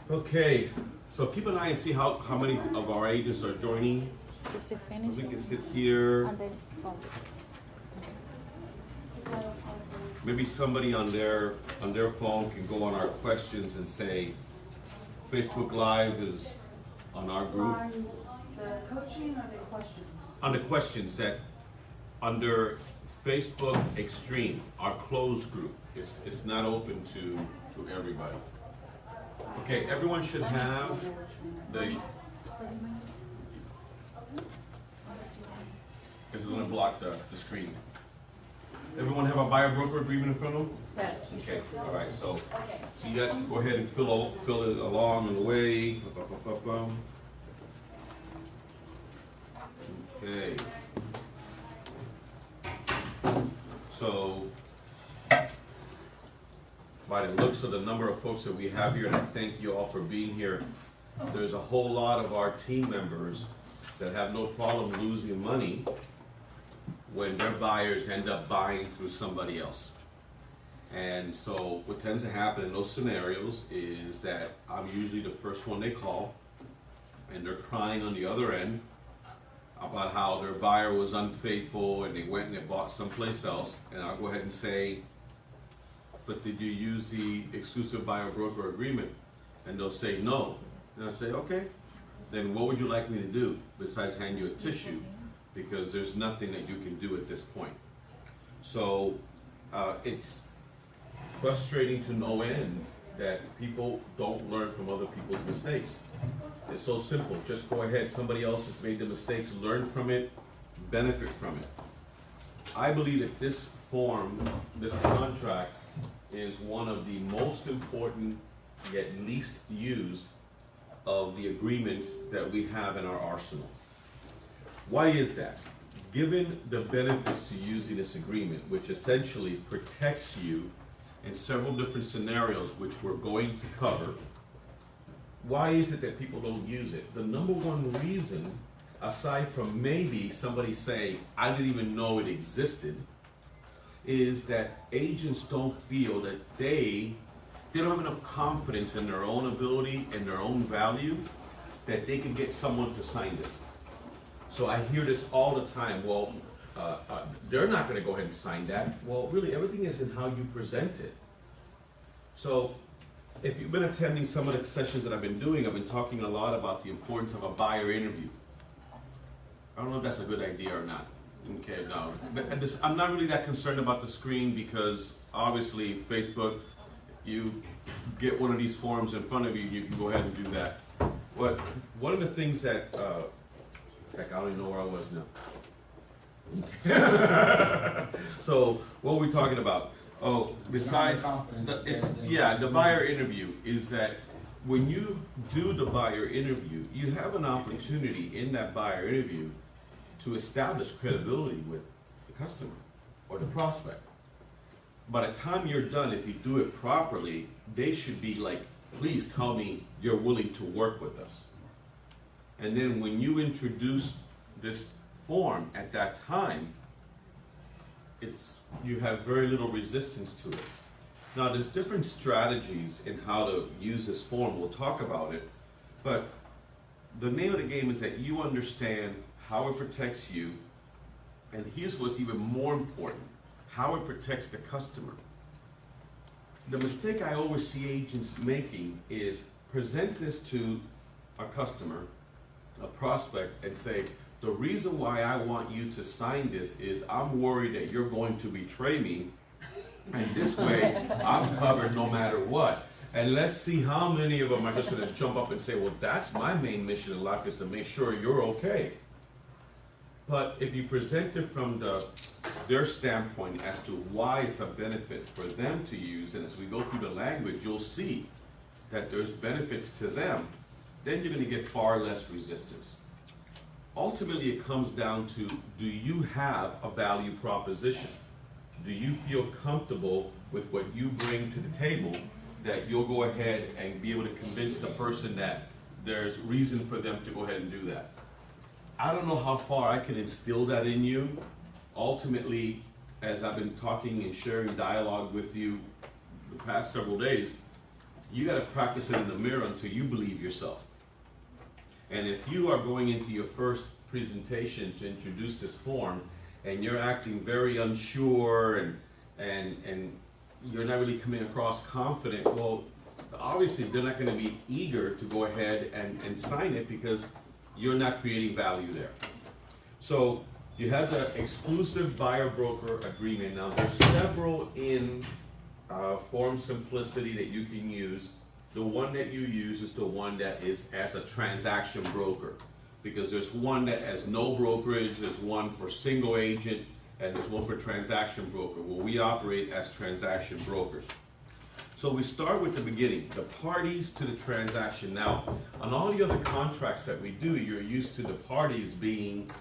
Okay, so keep an eye and see how many of our agents are joining. So We can sit here. and then Maybe somebody on their phone can go on our questions and say, Facebook Live is on our group. On the coaching or the questions? On the questions that under Facebook Xtreme, our closed group, it's not open to everybody. Okay, everyone should have the. This is going to block the screen. Everyone have a buyer broker agreement in front of them? Yes. Okay, all right, so you guys can go ahead and fill it along in the way. Okay. So, by the looks of the number of folks that we have here, and I thank you all for being here, there's a whole lot of our team members that have no problem losing money when their buyers end up buying through somebody else. And so what tends to happen in those scenarios is that I'm usually the first one they call, and they're crying on the other end about how their buyer was unfaithful and they went and they bought someplace else. And I'll go ahead and say, but did you use the exclusive buyer broker agreement? And they'll say no. And I say, okay, then what would you like me to do besides hand you a tissue? Because there's nothing that you can do at this point. So it's frustrating to no end that people don't learn from other people's mistakes. It's so simple. Just go ahead. Somebody else has made the mistakes. Learn from it. Benefit from it. I believe that this form, this contract, is one of the most important yet least used of the agreements that we have in our arsenal. Why is that? Given the benefits to using this agreement, which essentially protects you in several different scenarios, which we're going to cover, why is it that people don't use it? The number one reason, aside from maybe somebody saying, I didn't even know it existed, is that agents don't feel that they don't have enough confidence in their own ability and their own value that they can get someone to sign this. So I hear this all the time. Well, they're not going to go ahead and sign that. Well, really, everything is in how you present it. So if you've been attending some of the sessions that I've been doing, I've been talking a lot about the importance of a buyer interview. I don't know if that's a good idea or not. Okay, no. I'm not really that concerned about the screen because obviously Facebook, you get one of these forms in front of you, you can go ahead and do that. But one of the things that, heck, I don't even know where I was now. So what are we talking about? Oh, besides, the buyer interview is that when you do the buyer interview, you have an opportunity in that buyer interview to establish credibility with the customer or the prospect. By the time you're done, if you do it properly, they should be like, please tell me you're willing to work with us. And then when you introduce this form at that time, you have very little resistance to it. Now there's different strategies in how to use this form. We'll talk about it. But the name of the game is that you understand how it protects you, and here's what's even more important, how it protects the customer. The mistake I always see agents making is present this to a customer, a prospect, and say, the reason why I want you to sign this is I'm worried that you're going to betray me, and this way I'm covered no matter what. And let's see how many of them are just going to jump up and say, well, that's my main mission in life, is to make sure you're okay. But if you present it from their standpoint as to why it's a benefit for them to use, and as we go through the language, you'll see that there's benefits to them, then you're going to get far less resistance. Ultimately, it comes down to, do you have a value proposition? Do you feel comfortable with what you bring to the table, that you'll go ahead and be able to convince the person that there's reason for them to go ahead and do that? I don't know how far I can instill that in you. Ultimately, as I've been talking and sharing dialogue with you the past several days, you got to practice it in the mirror until you believe yourself. And if you are going into your first presentation to introduce this form and you're acting very unsure and you're not really coming across confident, well, obviously they're not going to be eager to go ahead and sign it because you're not creating value there. So you have the exclusive buyer broker agreement. Now there's several in Form Simplicity that you can use. The one that you use is the one that is as a transaction broker, because there's one that has no brokerage, there's one for single agent, and there's one for transaction broker. Well, we operate as transaction brokers. So we start with the beginning, the parties to the transaction. Now, on all the other contracts that we do, you're used to the parties being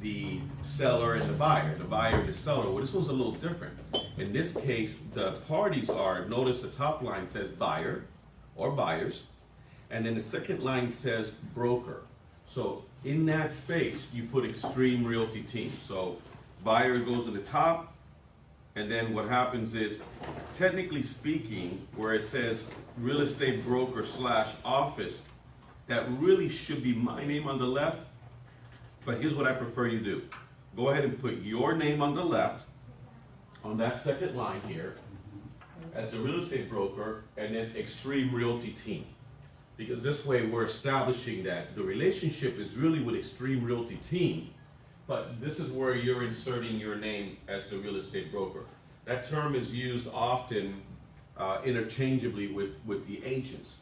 the seller and the buyer and the seller. Well, this one's a little different. In this case, the parties are, notice the top line says buyer or buyers, and then the second line says broker. So in that space, you put Xtreme Realty Team. So buyer goes to the top, and then what happens is, technically speaking, where it says real estate broker / office, that really should be my name on the left. But here's what I prefer you do. Go ahead and put your name on the left, on that second line here, as the real estate broker, and then Xtreme Realty Team. Because this way we're establishing that the relationship is really with Xtreme Realty Team, but this is where you're inserting your name as the real estate broker. That term is used often interchangeably with the agents.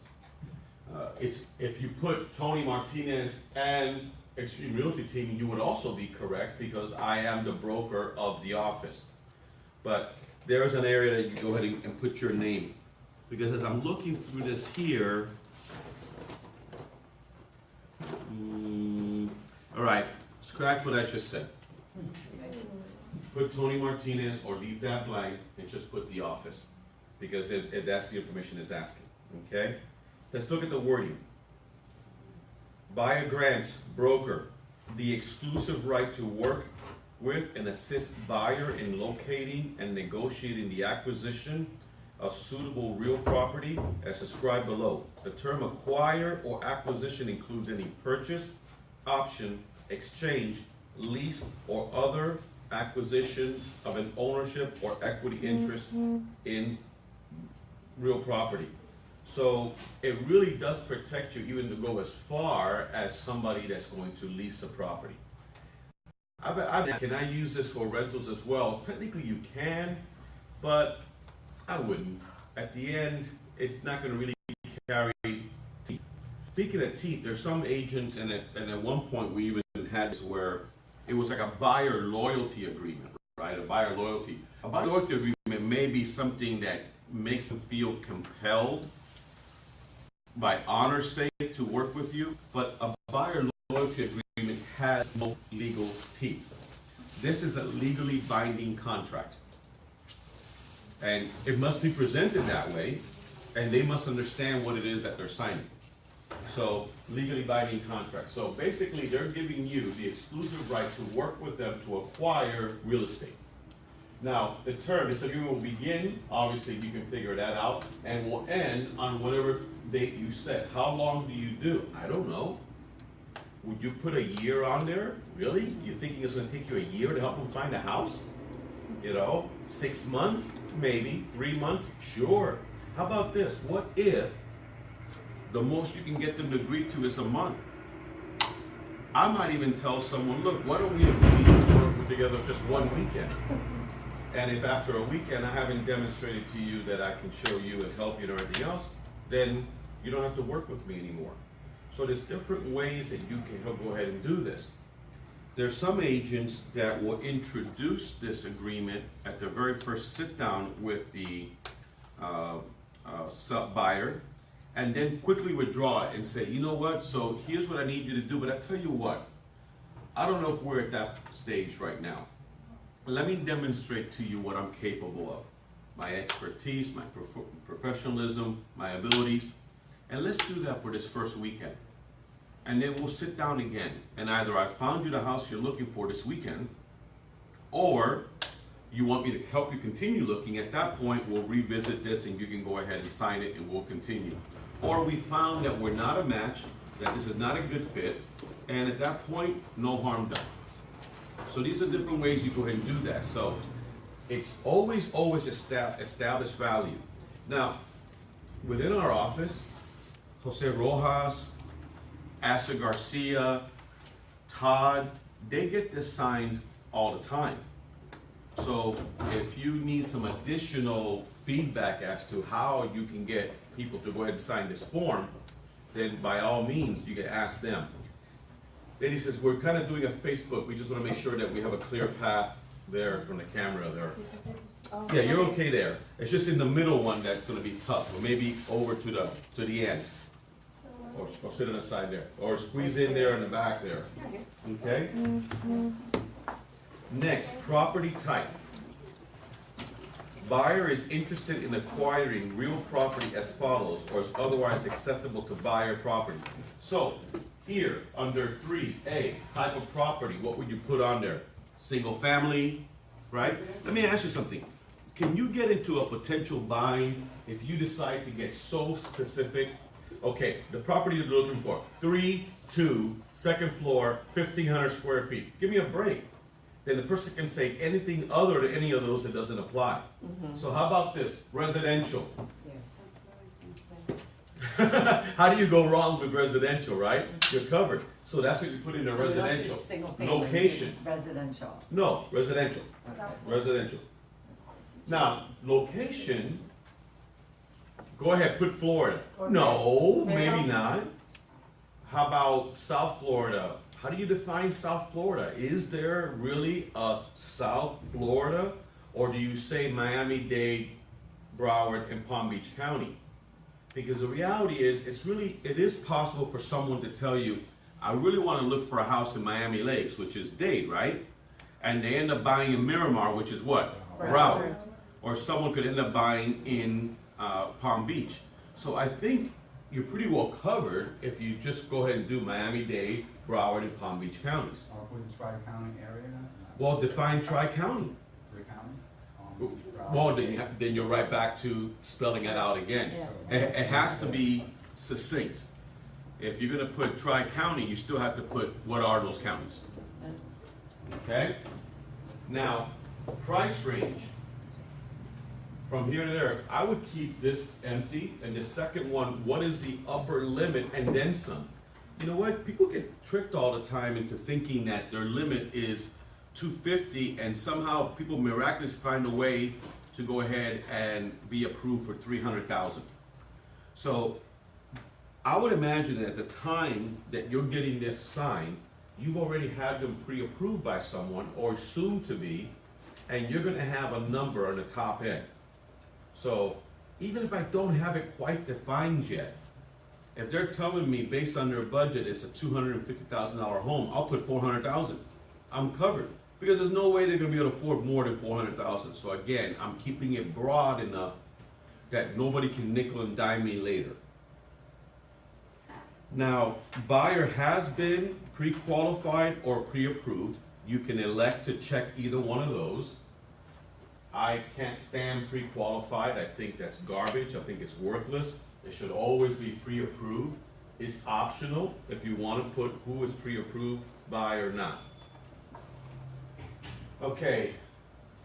If you put Tony Martinez and Xtreme Realty Team, you would also be correct because I am the broker of the office. But there's an area that you go ahead and put your name. Because as I'm looking through this here, all right, scratch what I just said. Put Tony Martinez or leave that blank and just put the office. Because that's the information it's asking, okay? Let's look at the wording. Buyer grants broker the exclusive right to work with and assist buyer in locating and negotiating the acquisition of suitable real property as described below. The term acquire or acquisition includes any purchase, option, exchange, lease, or other acquisition of an ownership or equity interest in real property. So it really does protect you even to go as far as somebody that's going to lease a property. Can I use this for rentals as well? Technically you can, but I wouldn't. At the end, it's not going to really carry teeth. Speaking of teeth, there's some agents, and at one point we even had this where it was like a buyer loyalty agreement, right? A buyer loyalty agreement may be something that makes them feel compelled by honor's sake to work with you, but a buyer loyalty agreement has no legal teeth. This is a legally binding contract. And it must be presented that way, and they must understand what it is that they're signing. So, legally binding contract. So basically they're giving you the exclusive right to work with them to acquire real estate. Now, the term, this agreement will begin, obviously you can figure that out, and will end on whatever date you set. How long do you do? I don't know. Would you put a year on there? Really? You thinking it's going to take you a year to help them find a house? You know, 6 months? Maybe. 3 months? Sure. How about this? What if the most you can get them to agree to is a month? I might even tell someone, look, why don't we agree to work together just one weekend? And if after a weekend I haven't demonstrated to you that I can show you and help you and everything else, then you don't have to work with me anymore. So there's different ways that you can go ahead and do this. There's some agents that will introduce this agreement at the very first sit down with the buyer, and then quickly withdraw it and say, you know what, so here's what I need you to do, but I tell you what, I don't know if we're at that stage right now. Let me demonstrate to you what I'm capable of. My expertise, my professionalism, my abilities, and let's do that for this first weekend. And then we'll sit down again, and either I found you the house you're looking for this weekend, or you want me to help you continue looking, at that point, we'll revisit this and you can go ahead and sign it and we'll continue. Or we found that we're not a match, that this is not a good fit, and at that point, no harm done. So these are different ways you go ahead and do that. So it's always established value. Now, within our office, Jose Rojas, Asa Garcia, Todd, they get this signed all the time. So if you need some additional feedback as to how you can get people to go ahead and sign this form, then by all means, you can ask them. Then he says, we're kind of doing a Facebook. We just want to make sure that we have a clear path there from the camera there. Yeah, you're okay there. It's just in the middle one that's going to be tough, or maybe over to the end. Or sit on the side there, or squeeze in there in the back there. Okay? Next, property type. Buyer is interested in acquiring real property as follows, or is otherwise acceptable to buyer property. So, here, under 3A, type of property, what would you put on there? Single family, right? Let me ask you something. Can you get into a potential buying if you decide to get so specific? Okay, the property you're looking for, 3-2, second floor, 1,500 square feet. Give me a break. Then the person can say anything other than any of those that doesn't apply. So how about this, residential? How do you go wrong with residential, right? You're covered. So that's what you put in the residential. Location. Residential. No, residential. Residential. Now, location, go ahead, put Florida. No, maybe not. How about South Florida? How do you define South Florida? Is there really a South Florida? Or do you say Miami-Dade, Broward, and Palm Beach County? Because the reality is, it is possible for someone to tell you, I really want to look for a house in Miami Lakes, which is Dade, right? And they end up buying in Miramar, which is what? Broward. Or someone could end up buying in Palm Beach. So I think you're pretty well covered if you just go ahead and do Miami-Dade, Broward, and Palm Beach counties. Or put the tri-county area? Well, define tri-county. 3 counties? Well, then you're right back to spelling it out again. Yeah. It has to be succinct. If you're going to put tri-county, you still have to put what are those counties. Okay? Now, price range. From here to there, I would keep this empty, and the second one, what is the upper limit, and then some. You know what? People get tricked all the time into thinking that their limit is 250, and somehow people miraculously find a way to go ahead and be approved for 300,000. So I would imagine that at the time that you're getting this signed, you've already had them pre-approved by someone, or soon to be, and you're going to have a number on the top end. So even if I don't have it quite defined yet, if they're telling me based on their budget it's a $250,000 home, I'll put 400,000. I'm covered because there's no way they're going to be able to afford more than 400,000. So again, I'm keeping it broad enough that nobody can nickel and dime me later. Now, buyer has been pre-qualified or pre-approved. You can elect to check either one of those. I can't stand pre-qualified. I think that's garbage. I think it's worthless. It should always be pre-approved. It's optional if you want to put who is pre-approved by or not. Okay,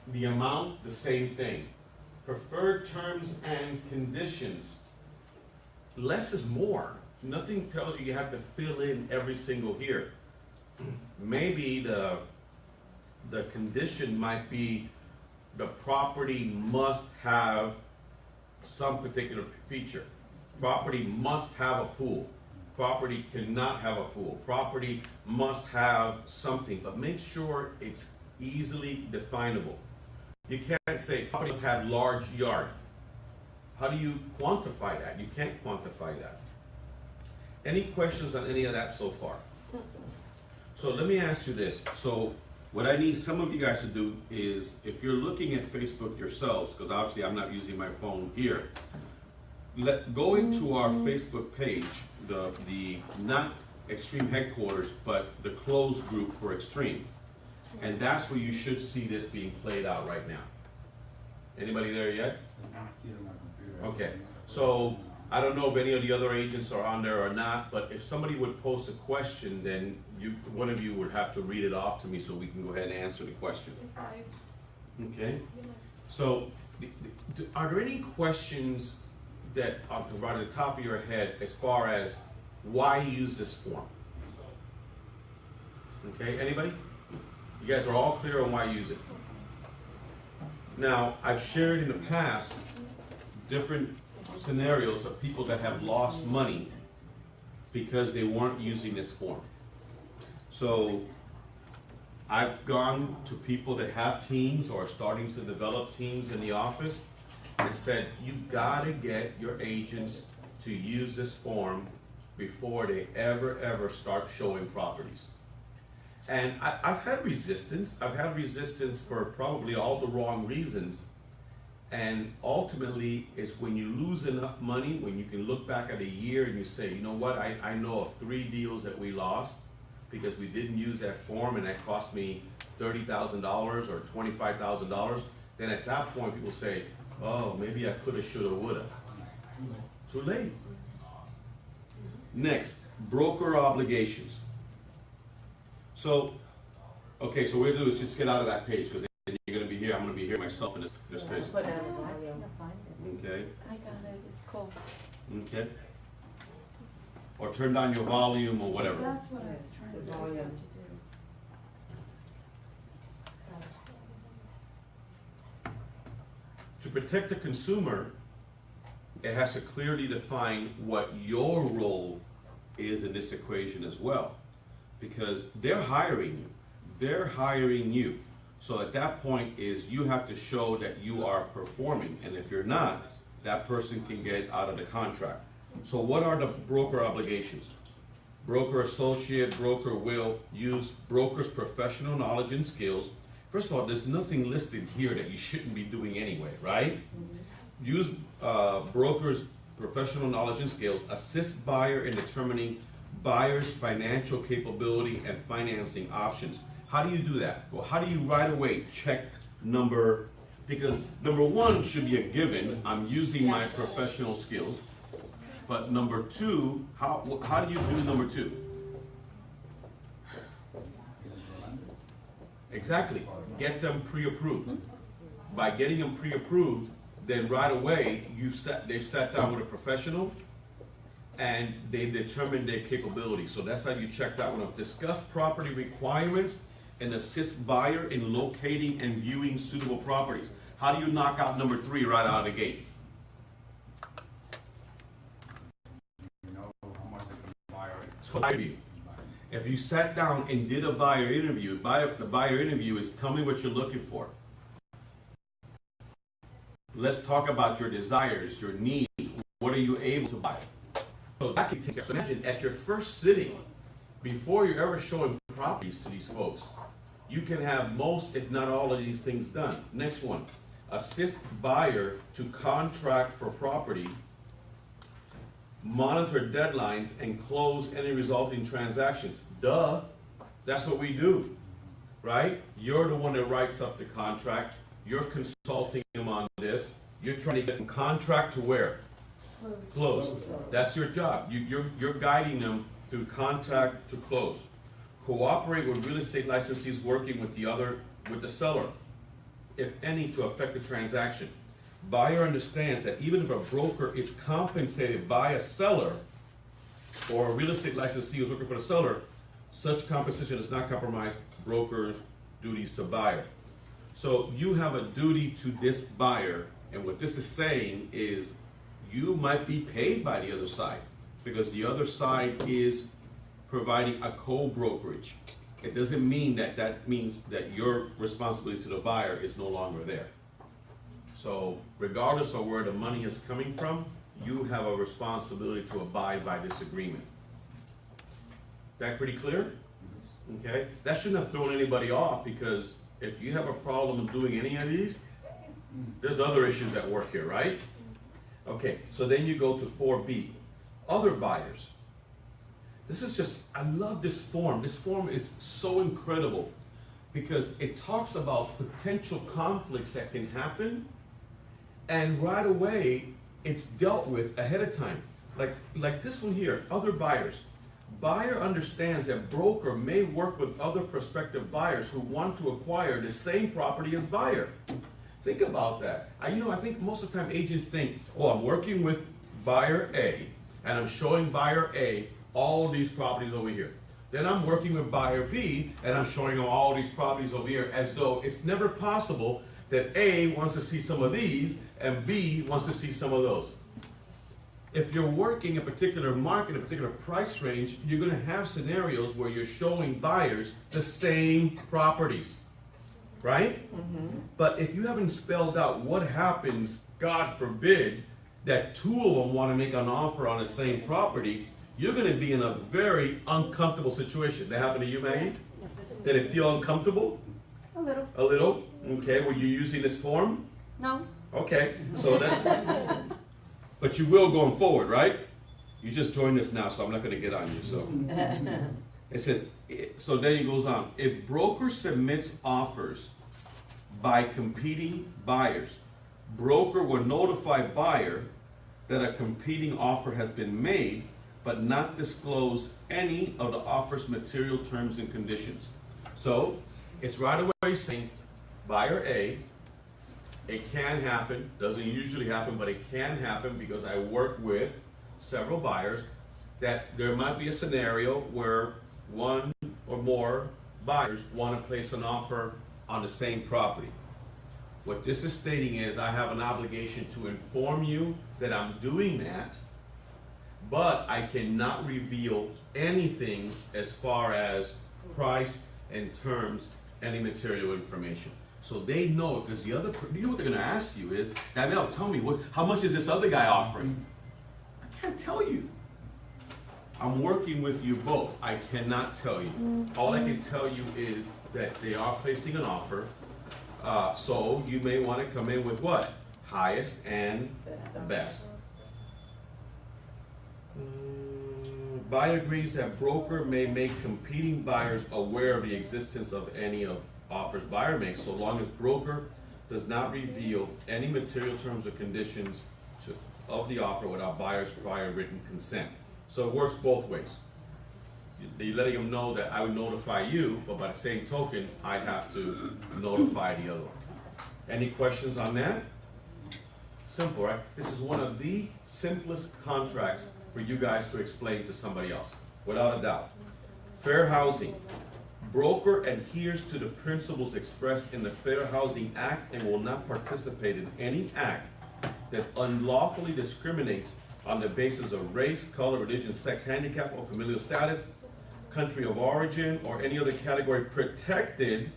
the amount, the same thing. Preferred terms and conditions. Less is more. Nothing tells you have to fill in every single here. Maybe the condition might be the property must have some particular feature. Property must have a pool. Property cannot have a pool. Property must have something, but make sure it's easily definable. You can't say property must have large yard. How do you quantify that? You can't quantify that. Any questions on any of that so far? So let me ask you this. So what I need some of you guys to do is, if you're looking at Facebook yourselves, because obviously I'm not using my phone here, go into our Facebook page, the not Xtreme headquarters, but the closed group for Xtreme. And that's where you should see this being played out right now. Anybody there yet? I don't see it on my computer. Okay, so I don't know if any of the other agents are on there or not, but if somebody would post a question, then one of you would have to read it off to me so we can go ahead and answer the question. Okay? So, are there any questions that are right at the top of your head as far as why use this form? Okay, anybody? You guys are all clear on why use it. Now, I've shared in the past different scenarios of people that have lost money because they weren't using this form. So I've gone to people that have teams or are starting to develop teams in the office and said, you gotta get your agents to use this form before they ever start showing properties. And I've had resistance. I've had resistance for probably all the wrong reasons. And ultimately, it's when you lose enough money, when you can look back at a year and you say, you know what, I know of 3 deals that we lost because we didn't use that form and that cost me $30,000 or $25,000. Then at that point, people say, oh, maybe I coulda, shoulda, woulda. Too late. Next, broker obligations. So, okay, so what we'll do is just get out of that page because you're going to be here. I'm going to be here myself in this page. Put down the volume. Okay. I got it, it's cool. Okay. Or turn down your volume or whatever. That's what I was trying The to do. volume. To protect the consumer, it has to clearly define what your role is in this equation as well. Because they're hiring you. They're hiring you. So at that point is you have to show that you are performing. And if you're not, that person can get out of the contract. So what are the broker obligations? Broker associate, broker will use broker's professional knowledge and skills. First of all, there's nothing listed here that you shouldn't be doing anyway, right? Use broker's professional knowledge and skills, assist buyer in determining buyer's financial capability and financing options. How do you do that? Well, how do you right away check because number one should be a given, I'm using my professional skills. But number two, how do you do number two? Exactly, get them pre-approved. By getting them pre-approved, then right away, they've sat down with a professional and they've determined their capability. So that's how you check that one off. Discuss property requirements and assist buyer in locating and viewing suitable properties. How do you knock out number 3 right out of the gate? You know how much the buyer So if you sat down and did a buyer interview, the buyer interview is tell me what you're looking for. Let's talk about your desires, your needs. What are you able to buy? So that can take. So imagine at your first sitting, before you're ever showing properties to these folks, you can have most, if not all, of these things done. Next one, assist buyer to contract for property, monitor deadlines, and close any resulting transactions. Duh, that's what we do, right? You're the one that writes up the contract. You're consulting them on this. You're trying to get from contract to where? Close. That's your job. You're guiding them through contract to close. Cooperate with real estate licensees working with the seller, if any, to affect the transaction. Buyer understands that even if a broker is compensated by a seller or a real estate licensee who's working for the seller, such compensation does not compromise broker's duties to buyer. So you have a duty to this buyer, and what this is saying is you might be paid by the other side because the other side is providing a co-brokerage. It doesn't mean that means that your responsibility to the buyer is no longer there. So regardless of where the money is coming from, you have a responsibility to abide by this agreement. That pretty clear? Okay? That shouldn't have thrown anybody off because if you have a problem doing any of these, there's other issues at work here, right? Okay, so then you go to 4B, other buyers. This is just, I love this form. This form is so incredible. because it talks about potential conflicts that can happen, and right away, it's dealt with ahead of time. Like this one here, other buyers. Buyer understands that broker may work with other prospective buyers who want to acquire the same property as buyer. Think about that. I think most of the time agents think, oh, I'm working with buyer A, and I'm showing buyer A all these properties over here. Then I'm working with buyer B, and I'm showing them all these properties over here, as though it's never possible that A wants to see some of these, and B wants to see some of those. If you're working a particular market, a particular price range, you're going to have scenarios where you're showing buyers the same properties, right? Mm-hmm. But if you haven't spelled out what happens, God forbid, that two of them want to make an offer on the same property, you're going to be in a very uncomfortable situation. That happened to you, Maggie? Did it feel uncomfortable? A little. A little? Okay, were you using this form? No. Okay, so that... But you will going forward, right? You just joined us now, so I'm not going to get on you. So it says, so then it goes on. If broker submits offers by competing buyers, broker will notify buyer that a competing offer has been made, but not disclose any of the offer's material terms and conditions. So it's right away saying, buyer A, it can happen, doesn't usually happen, but it can happen because I work with several buyers, that there might be a scenario where one or more buyers want to place an offer on the same property. What this is stating is I have an obligation to inform you that I'm doing that, but I cannot reveal anything as far as price and terms, any material information. So they know, because the other, you know what they're going to ask you is, Danielle, tell me, how much is this other guy offering? I can't tell you. I'm working with you both. I cannot tell you. All I can tell you is that they are placing an offer. So you may want to come in with what? Highest and best. Buyer agrees that broker may make competing buyers aware of the existence of any of offers buyer makes, so long as broker does not reveal any material terms or conditions of the offer without buyer's prior written consent. So it works both ways. You're letting them know that I would notify you, but by the same token, I have to notify the other one. Any questions on that? Simple, right? This is one of the simplest contracts for you guys to explain to somebody else, without a doubt. Fair housing. Broker adheres to the principles expressed in the Fair Housing Act and will not participate in any act that unlawfully discriminates on the basis of race, color, religion, sex, handicap, or familial status, country of origin, or any other category protected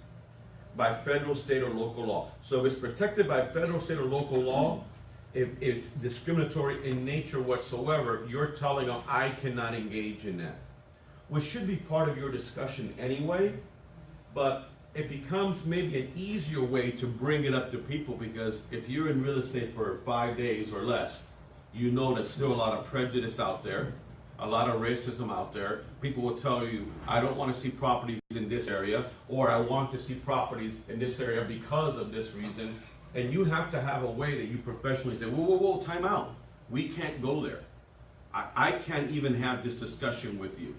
by federal, state, or local law. So if it's protected by federal, state, or local law, if it's discriminatory in nature whatsoever, you're telling them I cannot engage in that. Which should be part of your discussion anyway, but it becomes maybe an easier way to bring it up to people, because if you're in real estate for 5 days or less, you know there's still a lot of prejudice out there, a lot of racism out there. People will tell you, I don't want to see properties in this area, or I want to see properties in this area because of this reason. And you have to have a way that you professionally say, whoa, whoa, whoa, time out. We can't go there. I can't even have this discussion with you.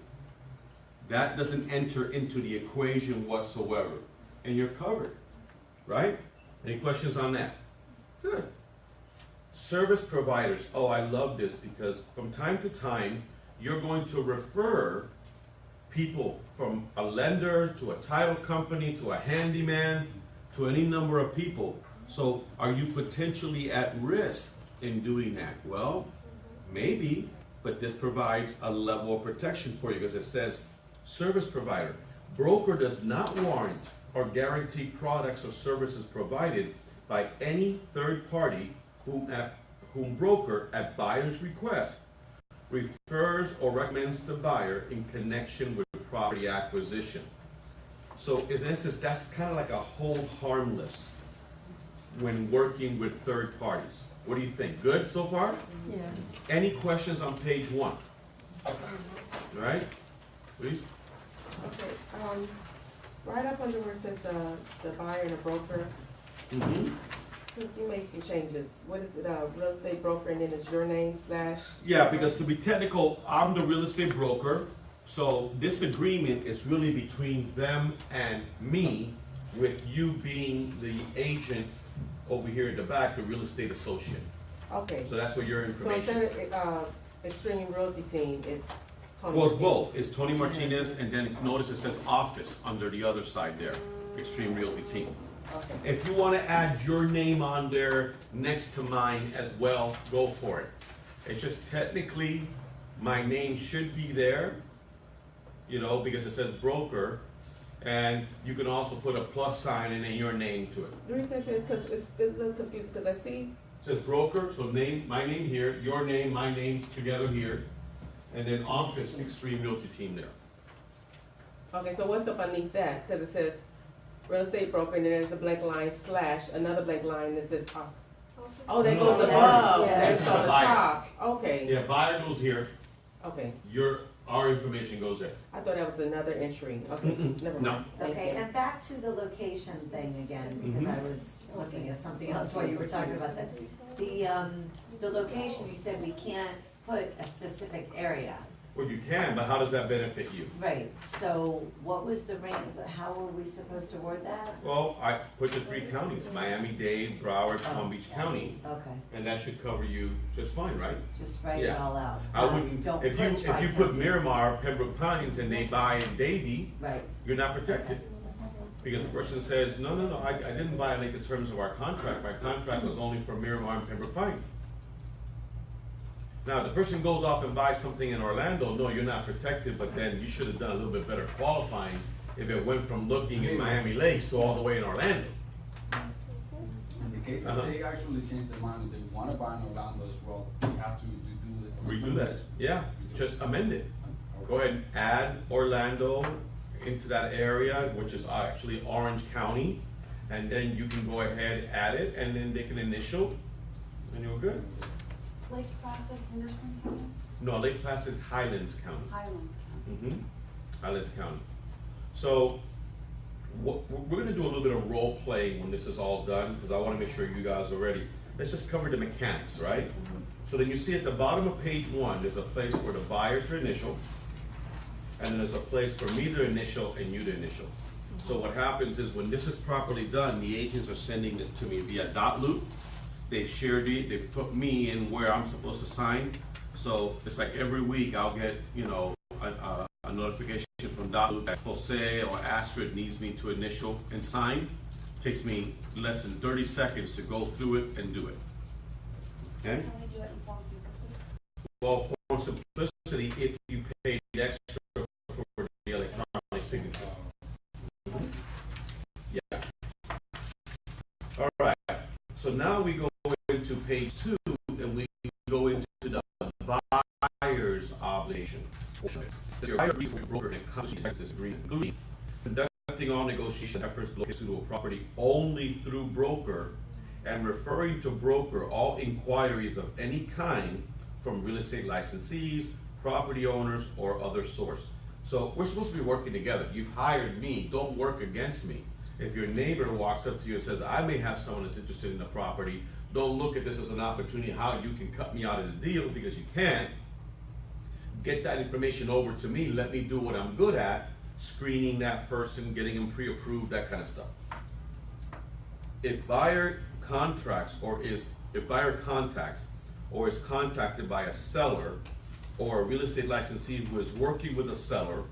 That doesn't enter into the equation whatsoever. And you're covered, right? Any questions on that? Good. Service providers. Oh, I love this, because from time to time, you're going to refer people from a lender to a title company to a handyman to any number of people. So are you potentially at risk in doing that? Well, maybe, but this provides a level of protection for you, because it says, service provider. Broker does not warrant or guarantee products or services provided by any third party whom broker, at buyer's request, refers or recommends to buyer in connection with property acquisition. So in essence, that's kind of like a hold harmless when working with third parties. What do you think? Good so far? Yeah. Any questions on page 1? All right, please. Okay, Right up under where it says the buyer and the broker, Mm-hmm. because you made some changes. What is it, real estate broker, and then it's your name slash? Yeah, because to be technical, I'm the real estate broker, so this agreement is really between them and me, with you being the agent over here at the back, the real estate associate. Okay. So that's where your So information. instead of, Extreme Realty Team, it's Tony. Well, it's Martinez. both. It's Tony Martinez, and then notice it says office under the other side there, Xtreme Realty Team. Okay. If you want to add your name on there next to mine as well, go for it. It's just technically, my name should be there, you know, because it says broker, and you can also put a plus sign and then your name to it. The reason I say is because it's a little confusing, because I see, It says broker, so name, my name here, your name, my name together here, and then office, Xtreme Realty Team there. okay, so what's up underneath that? Because it says real estate broker, and then there's a blank line slash, another blank line that says, oh, that No, goes no, above, yeah. that's This is on the the buyer. top. Okay, Yeah, buyer goes here, okay. our information goes there. I thought that was another entry. Okay, Mm-mm, never no. mind. Thank Okay, you. and back to the location thing again, because Mhm. I was looking at something else while you were talking about that. The location, you said we can't put a specific area. Well, you can, but how does that benefit you? Right, so what was the range, how were we supposed to word that? Well, I put the 3 counties, Miami-Dade, Broward, Palm Beach County, Okay, and that should cover you just fine, right? just write it Yeah. all out. I wouldn't, Don't if you put tri-county. Miramar, Pembroke Pines, and they buy in Davie, Right, you're not protected. Because the person says, no, I didn't violate the terms of our contract, my contract was only for Miramar and Pembroke Pines. Now, the person goes off and buys something in Orlando, no, you're not protected, but then you should have done a little bit better qualifying if it went from looking in Miami Lakes to all the way in Orlando. In the case Uh-huh. if they actually change their mind, they wanna buy in Orlando as well, we have to do it. Redo that, yeah, just amend it. Go ahead and add Orlando into that area, which is actually Orange County, and then you can go ahead, add it, and then they can initial, and you're good. Lake Placid, Henderson County, No, Lake Placid is Highlands County. Highlands County. Highlands County. So, we're gonna do a little bit of role playing when this is all done, because I wanna make sure you guys are ready. Let's just cover the mechanics, right? So then you see at the bottom of page 1, there's a place for the buyer to initial, and then there's a place for me to initial and you to initial. So what happens is when this is properly done, the agents are sending this to me via dot loop. They put me in where I'm supposed to sign. So it's like every week I'll get, you know, a notification from dot loop that Jose or Astrid needs me to initial and sign. Takes me less than 30 seconds to go through it and do it. Okay? Can we do it in form simplicity? Well, for simplicity, if you paid extra for the electronic signature. Yeah. All right, so now we go into page 2 and we go into the buyer's obligation. Your buyer broker and company this agreement, including conducting all negotiation efforts related to a property only through broker and referring to broker all inquiries of any kind from real estate licensees, property owners, or other source. So we're supposed to be working together. You've hired me, don't work against me. If your neighbor walks up to you and says, I may have someone that's interested in the property, don't look at this as an opportunity how you can cut me out of the deal, because you can't. Get that information over to me, let me do what I'm good at, screening that person, getting them pre-approved, that kind of stuff. If buyer contacts or is contacted by a seller or a real estate licensee who is working with a seller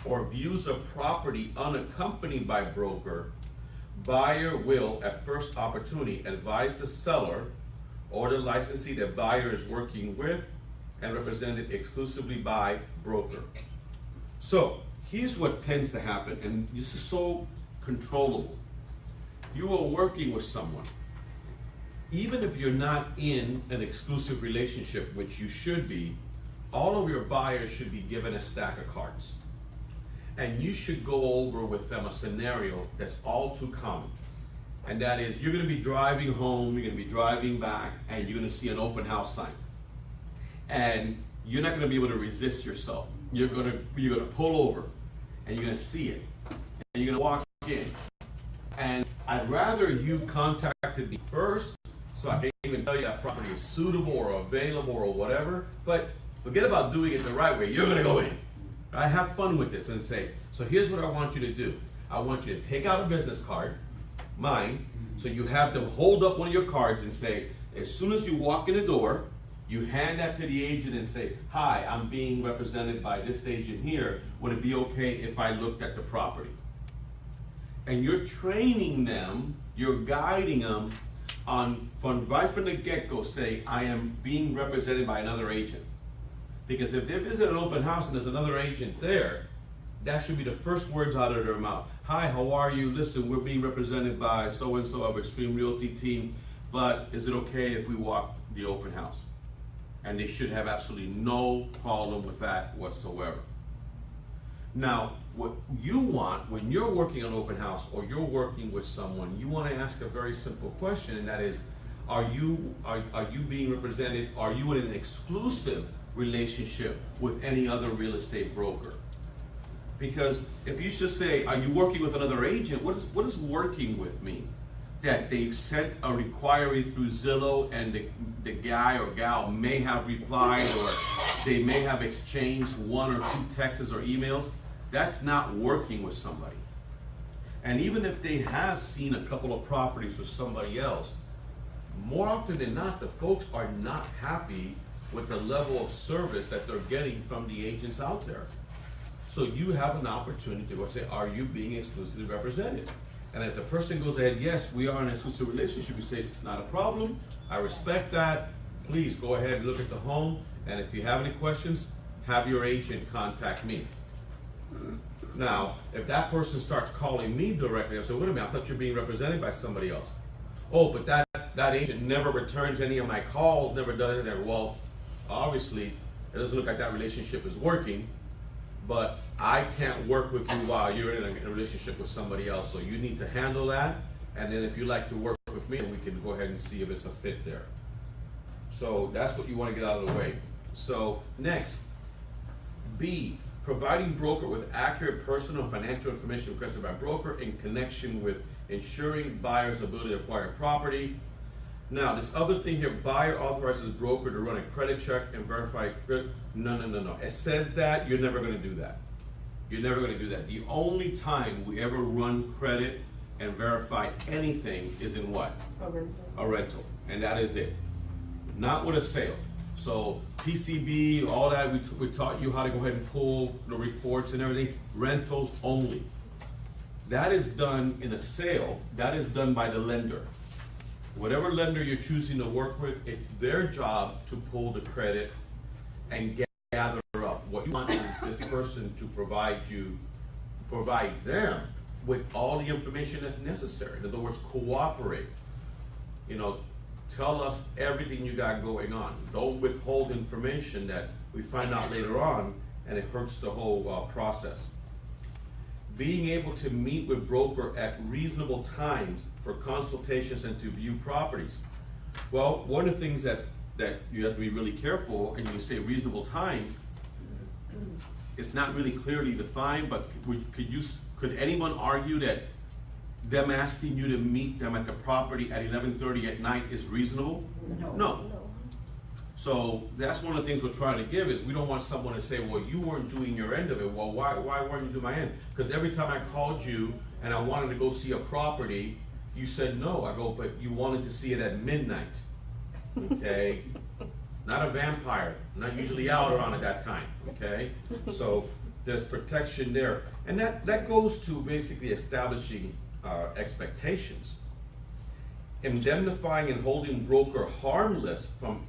or views a property unaccompanied by broker, buyer will, at first opportunity, advise the seller or the licensee that buyer is working with and represented exclusively by broker. So, here's what tends to happen, and this is so controllable. You are working with someone. Even if you're not in an exclusive relationship, which you should be, all of your buyers should be given a stack of cards. And you should go over with them a scenario that's all too common. And that is, you're gonna be driving home, you're gonna be driving back, and you're gonna see an open house sign. And you're not gonna be able to resist yourself. You're gonna pull over, and you're gonna see it. and you're gonna walk in. And I'd rather you contacted me first, so I can even tell you that property is suitable or available or whatever, but forget about doing it the right way. You're gonna go in. I have fun with this and say, so here's what I want you to do. I want you to take out a business card, mine, so you have them hold up one of your cards and say, as soon as you walk in the door, you hand that to the agent and say, hi, I'm being represented by this agent here. Would it be okay if I looked at the property? And you're training them, you're guiding them on, right from the get-go, say, I am being represented by another agent. Because if they visit an open house and there's another agent there, that should be the first words out of their mouth. Hi, how are you? Listen, we're being represented by so-and-so of Xtreme Realty Team, but is it okay if we walk the open house? And they should have absolutely no problem with that whatsoever. Now, what you want when you're working on open house or you're working with someone, you want to ask a very simple question, and that is, are you being represented, are you in an exclusive relationship with any other real estate broker? Because if you just say, are you working with another agent, what is working with mean? That they sent a inquiry through Zillow and the guy or gal may have replied, or they may have exchanged 1 or 2 texts or emails. That's not working with somebody. And even if they have seen a couple of properties with somebody else, more often than not, the folks are not happy with the level of service that they're getting from the agents out there. So you have an opportunity to go say, are you being exclusively represented? And if the person goes ahead, yes, we are in an exclusive relationship, you say, not a problem, I respect that, please go ahead and look at the home, and if you have any questions, have your agent contact me. Now, if that person starts calling me directly, I say, wait a minute, I thought you're being represented by somebody else. Oh, but that agent never returns any of my calls, never done anything. Well, obviously, it doesn't look like that relationship is working, but I can't work with you while you're in a relationship with somebody else. So you need to handle that, and then if you like to work with me, we can go ahead and see if it's a fit there. So that's what you want to get out of the way. So next, B, providing broker with accurate personal and financial information requested by broker in connection with ensuring buyer's ability to acquire property. Now, this other thing here, buyer authorizes broker to run a credit check and verify credit. No. It says that, you're never going to do that. You're never going to do that. The only time we ever run credit and verify anything is in what? A rental. A rental. And that is it. Not with a sale. So PCB, all that, we taught you how to go ahead and pull the reports and everything. Rentals only. That is done in a sale. That is done by the lender. Whatever lender you're choosing to work with, it's their job to pull the credit and gather up. What you want is this person to provide them with all the information that's necessary. In other words, cooperate. You know, tell us everything you got going on. Don't withhold information that we find out later on and it hurts the whole process. Being able to meet with broker at reasonable times for consultations and to view properties. Well, one of the things that you have to be really careful, and you say reasonable times, it's not really clearly defined, but could anyone argue that them asking you to meet them at the property at 11:30 at night is reasonable? No. So that's one of the things we're trying to give is we don't want someone to say, well, you weren't doing your end of it. Well, why weren't you doing my end? Because every time I called you and I wanted to go see a property, you said no. I go, but you wanted to see it at midnight. Okay? Not a vampire. I'm not usually out around at that time. Okay? So there's protection there. And that goes to basically establishing expectations. Indemnifying and holding broker harmless from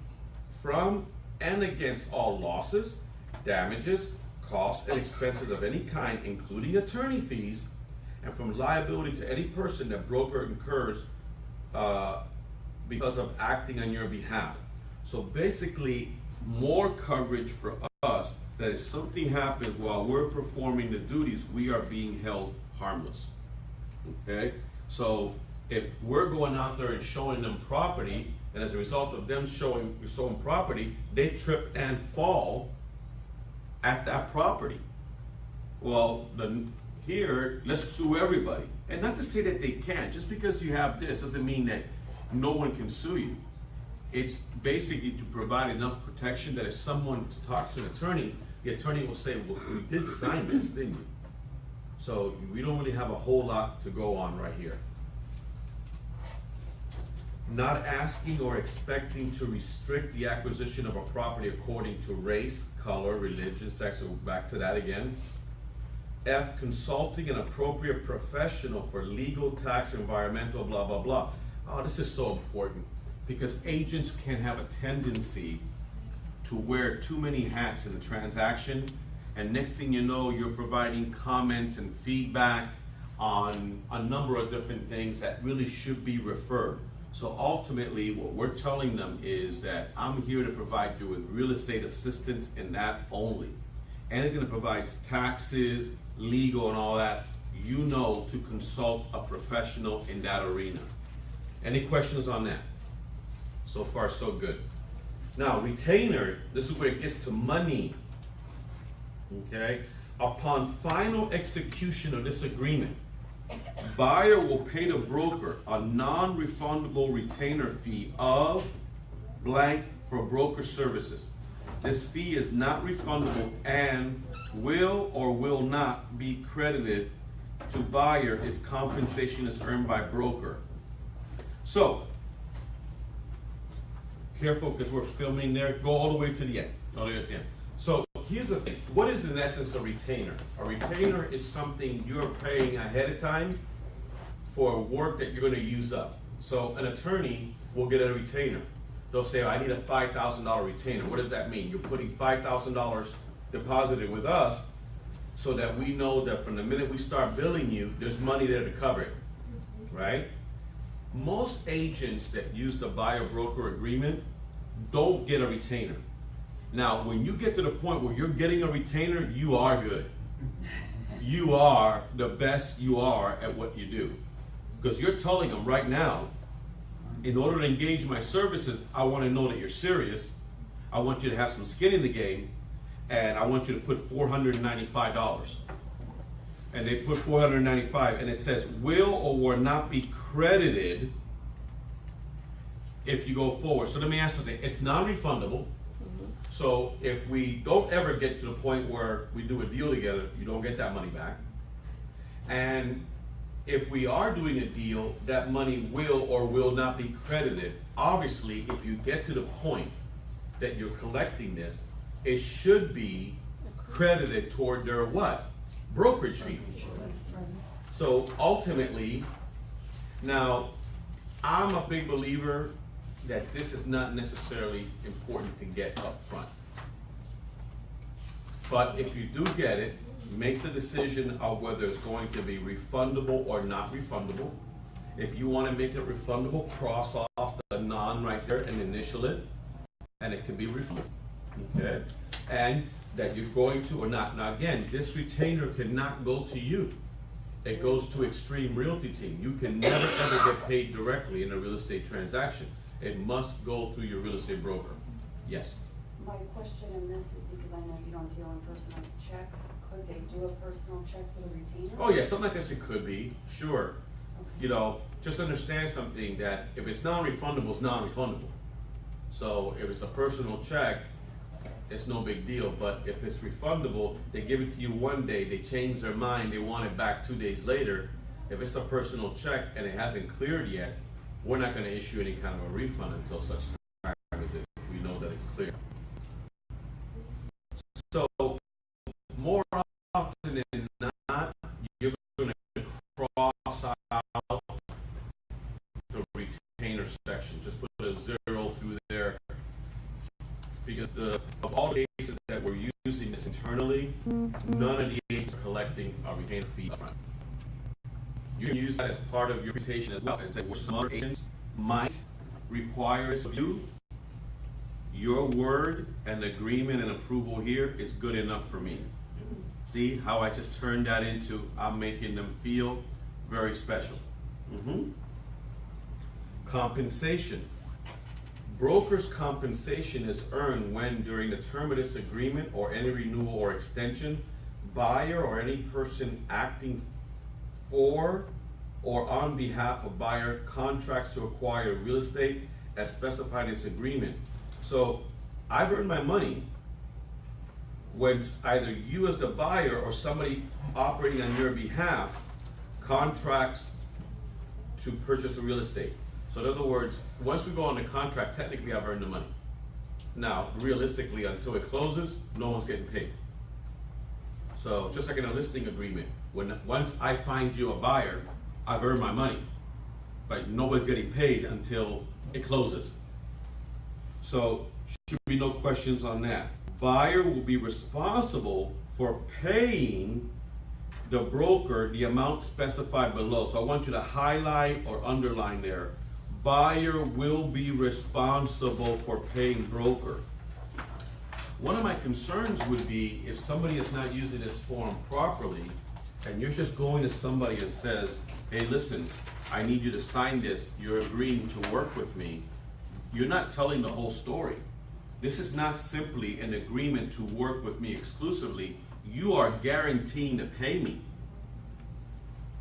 and against all losses, damages, costs, and expenses of any kind, including attorney fees, and from liability to any person that broker incurs because of acting on your behalf. So basically, more coverage for us that if something happens while we're performing the duties, we are being held harmless. Okay? So if we're going out there and showing them property, and as a result of them showing property, they trip and fall at that property. Well, here, let's sue everybody. And not to say that they can't, just because you have this doesn't mean that no one can sue you. It's basically to provide enough protection that if someone talks to an attorney, the attorney will say, well, you did sign this, didn't you? So we don't really have a whole lot to go on right here. Not asking or expecting to restrict the acquisition of a property according to race, color, religion, sex, so back to that again. F, consulting an appropriate professional for legal, tax, environmental, blah, blah, blah. Oh, this is so important because agents can have a tendency to wear too many hats in the transaction, and next thing you know, you're providing comments and feedback on a number of different things that really should be referred. So ultimately, what we're telling them is that I'm here to provide you with real estate assistance and that only. Anything that provides taxes, legal and all that, you know to consult a professional in that arena. Any questions on that? So far, so good. Now, retainer, this is where it gets to money. Okay? Upon final execution of this agreement, buyer will pay the broker a non-refundable retainer fee of blank for broker services. This fee is not refundable and will or will not be credited to buyer if compensation is earned by broker. So, careful because we're filming there. Go all the way to the end. All the way to the end. So here's the thing. What is in essence a retainer? A retainer is something you're paying ahead of time for work that you're going to use up. So an attorney will get a retainer. They'll say, I need a $5,000 retainer. What does that mean? You're putting $5,000 deposited with us so that we know that from the minute we start billing you, there's money there to cover it, right? Most agents that use the buyer broker agreement don't get a retainer. Now, when you get to the point where you're getting a retainer, you are good. You are the best you are at what you do. Because you're telling them right now, in order to engage my services, I want to know that you're serious. I want you to have some skin in the game, and I want you to put $495. And they put $495, and it says will or will not be credited if you go forward. So let me ask something. It's non-refundable. So if we don't ever get to the point where we do a deal together, you don't get that money back. And if we are doing a deal, that money will or will not be credited. Obviously, if you get to the point that you're collecting this, it should be credited toward their what? Brokerage fee. So ultimately, now, I'm a big believer that this is not necessarily important to get up front. But if you do get it, make the decision of whether it's going to be refundable or not refundable. If you want to make it refundable, cross off the non right there and initial it, and it can be refundable. Okay? And that you're going to or not. Now again, this retainer cannot go to you. It goes to Xtreme Realty Team. You can never ever get paid directly in a real estate transaction. It must go through your real estate broker. Yes? My question in this is because I know you don't deal in personal checks. Could they do a personal check for the retainer? Oh yeah, something like this it could be, sure. Okay. You know, just understand something that if it's non-refundable, it's non-refundable. So if it's a personal check, it's no big deal. But if it's refundable, they give it to you one day, they change their mind, they want it back 2 days later. If it's a personal check and it hasn't cleared yet, we're not going to issue any kind of a refund until such time as we know that it's clear. So more often than not, you're going to cross out the retainer section. Just put a 0 through there. Because of all the cases that we're using this internally, none of the agents are collecting a retainer fee up front. You can use that as part of your presentation as well and say, well, some other agents might require of you. Your word and agreement and approval here is good enough for me. See how I just turned that into I'm making them feel very special. Compensation. Broker's compensation is earned when during the term of this agreement or any renewal or extension, buyer or any person acting for or on behalf of buyer contracts to acquire real estate as specified in this agreement. So I've earned my money when either you as the buyer or somebody operating on your behalf contracts to purchase a real estate. So in other words, once we go on the contract, technically I've earned the money. Now, realistically, until it closes, no one's getting paid. So just like in a listing agreement, once I find you a buyer, I've earned my money, but nobody's getting paid until it closes. So should be no questions on that. Buyer will be responsible for paying the broker the amount specified below. So I want you to highlight or underline there. Buyer will be responsible for paying broker. One of my concerns would be if somebody is not using this form properly and you're just going to somebody and says, hey, listen, I need you to sign this, you're agreeing to work with me. You're not telling the whole story. This is not simply an agreement to work with me exclusively. You are guaranteeing to pay me.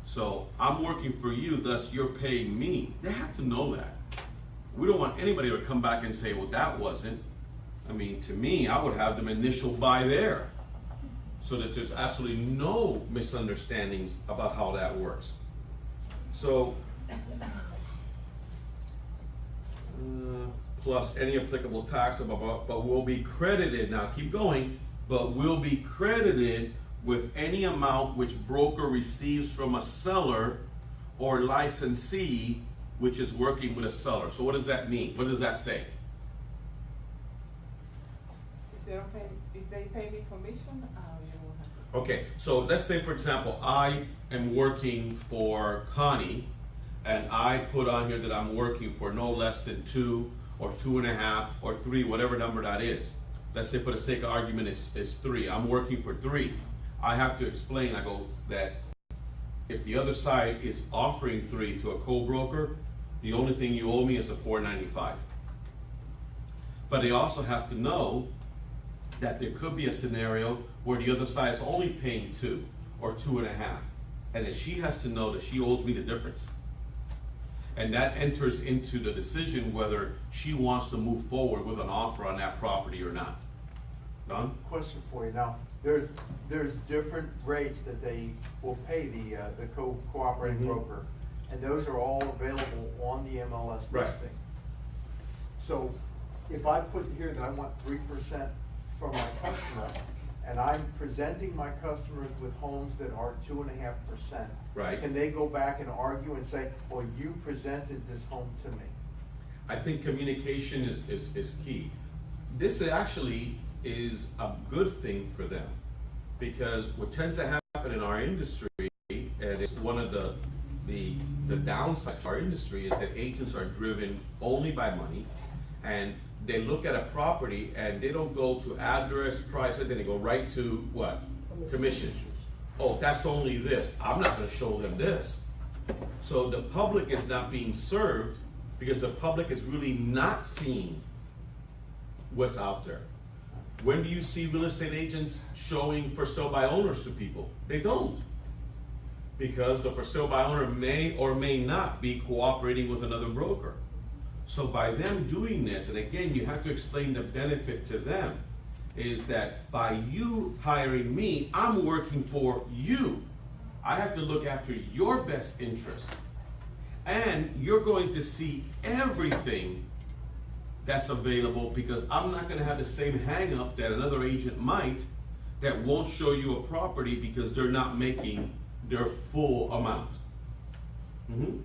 So I'm working for you, thus you're paying me. They have to know that. We don't want anybody to come back and say, well, that wasn't. I mean, to me, I would have them initial by there so that there's absolutely no misunderstandings about how that works. So, plus any applicable tax, but will be credited, now keep going, but will be credited with any amount which broker receives from a seller or licensee which is working with a seller. So what does that mean? What does that say? If they pay me commission, you won't have to. Okay, so let's say, for example, I am working for Connie, and I put on here that I'm working for no less than 2 or 2.5 or 3, whatever number that is. Let's say for the sake of argument it's 3. I'm working for 3. I have to explain, I go, that if the other side is offering 3 to a co-broker, the only thing you owe me is a $4.95. But they also have to know that there could be a scenario where the other side is only paying 2 or 2.5, and that she has to know that she owes me the difference. And that enters into the decision whether she wants to move forward with an offer on that property or not. Don? Question for you now. There's different rates that they will pay the cooperating Mhm. broker, and those are all available on the MLS Right. listing. So if I put here that I want 3% from my customer, and I'm presenting my customers with homes that are 2.5%. Right. Can they go back and argue and say, well, you presented this home to me? I think communication is key. This actually is a good thing for them, because what tends to happen in our industry, and it's one of the downsides to our industry, is that agents are driven only by money, and they look at a property and they don't go to address, price, and then they go right to what? Commission. Oh, that's only this. I'm not going to show them this. So the public is not being served because the public is really not seeing what's out there. When do you see real estate agents showing for sale by owners to people? They don't. Because the for sale by owner may or may not be cooperating with another broker. So by them doing this, and again, you have to explain the benefit to them, is that by you hiring me, I'm working for you. I have to look after your best interest. And you're going to see everything that's available, because I'm not going to have the same hang up that another agent might that won't show you a property because they're not making their full amount. Mm-hmm.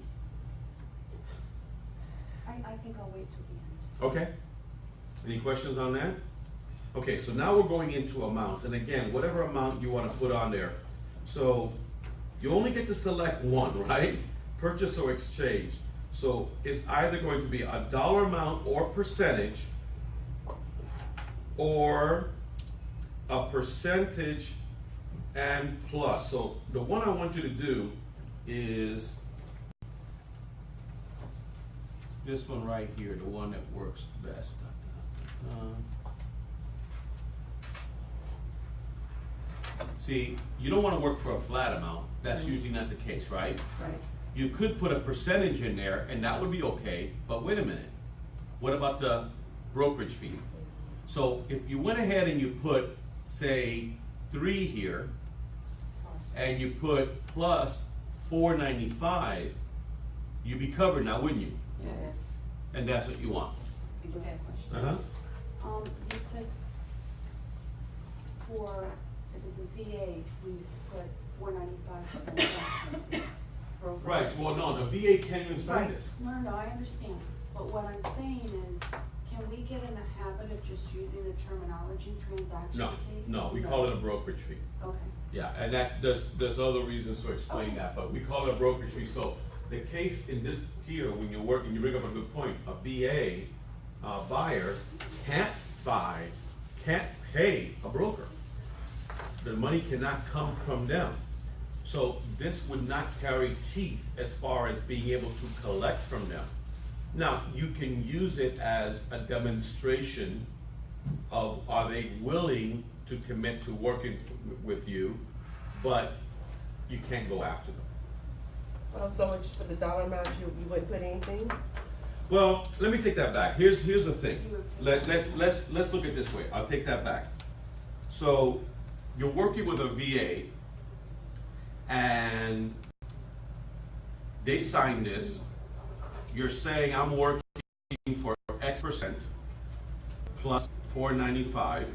I think I'll wait till the end. Okay. Any questions on that? Okay, so now we're going into amounts, and again, whatever amount you want to put on there. So you only get to select one, right? Purchase or exchange. So it's either going to be a dollar amount or percentage, or a percentage and plus. So the one I want you to do is this one right here, the one that works best. See, you don't wanna work for a flat amount, that's usually not the case, right? Right. You could put a percentage in there, and that would be okay, but wait a minute. What about the brokerage fee? So if you went ahead and you put, say, 3 here, and you put plus $4.95, you'd be covered now, wouldn't you? Yes. And that's what you want. I do have a question. You said for, if it's a VA, we put $4.95 transaction. Right, well, no, the VA can't even sign Right. this. No, I understand, but what I'm saying is, can we get in the habit of just using the terminology transaction No, fee? no, we call it a brokerage fee. Okay. Yeah, and there's other reasons to explain that, but we call it a brokerage fee. So the case in this here, when you're working, you bring up a good point, a VA buyer can't pay a broker. The money cannot come from them. So this would not carry teeth as far as being able to collect from them. Now, you can use it as a demonstration of, are they willing to commit to working with you, but you can't go after them. Oh, so it's for the dollar amount, you wouldn't put anything? Well, let me take that back. Here's the thing. Let's look at it this way. I'll take that back. So you're working with a VA and they sign this. You're saying I'm working for X% plus $4.95.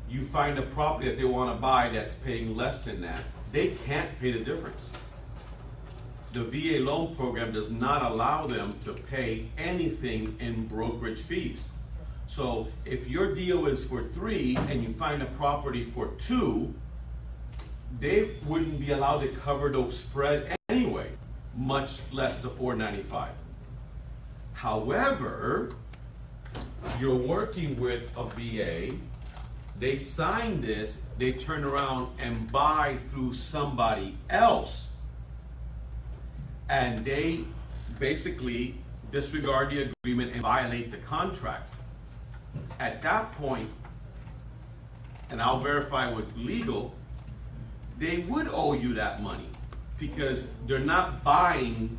You find a property that they want to buy that's paying less than that. They can't pay the difference. The VA loan program does not allow them to pay anything in brokerage fees. So if your deal is for 3 and you find a property for 2, they wouldn't be allowed to cover those spread anyway, much less the $4.95. However, you're working with a VA, they sign this, they turn around and buy through somebody else, and they basically disregard the agreement and violate the contract. At that point, and I'll verify with legal, they would owe you that money because they're not buying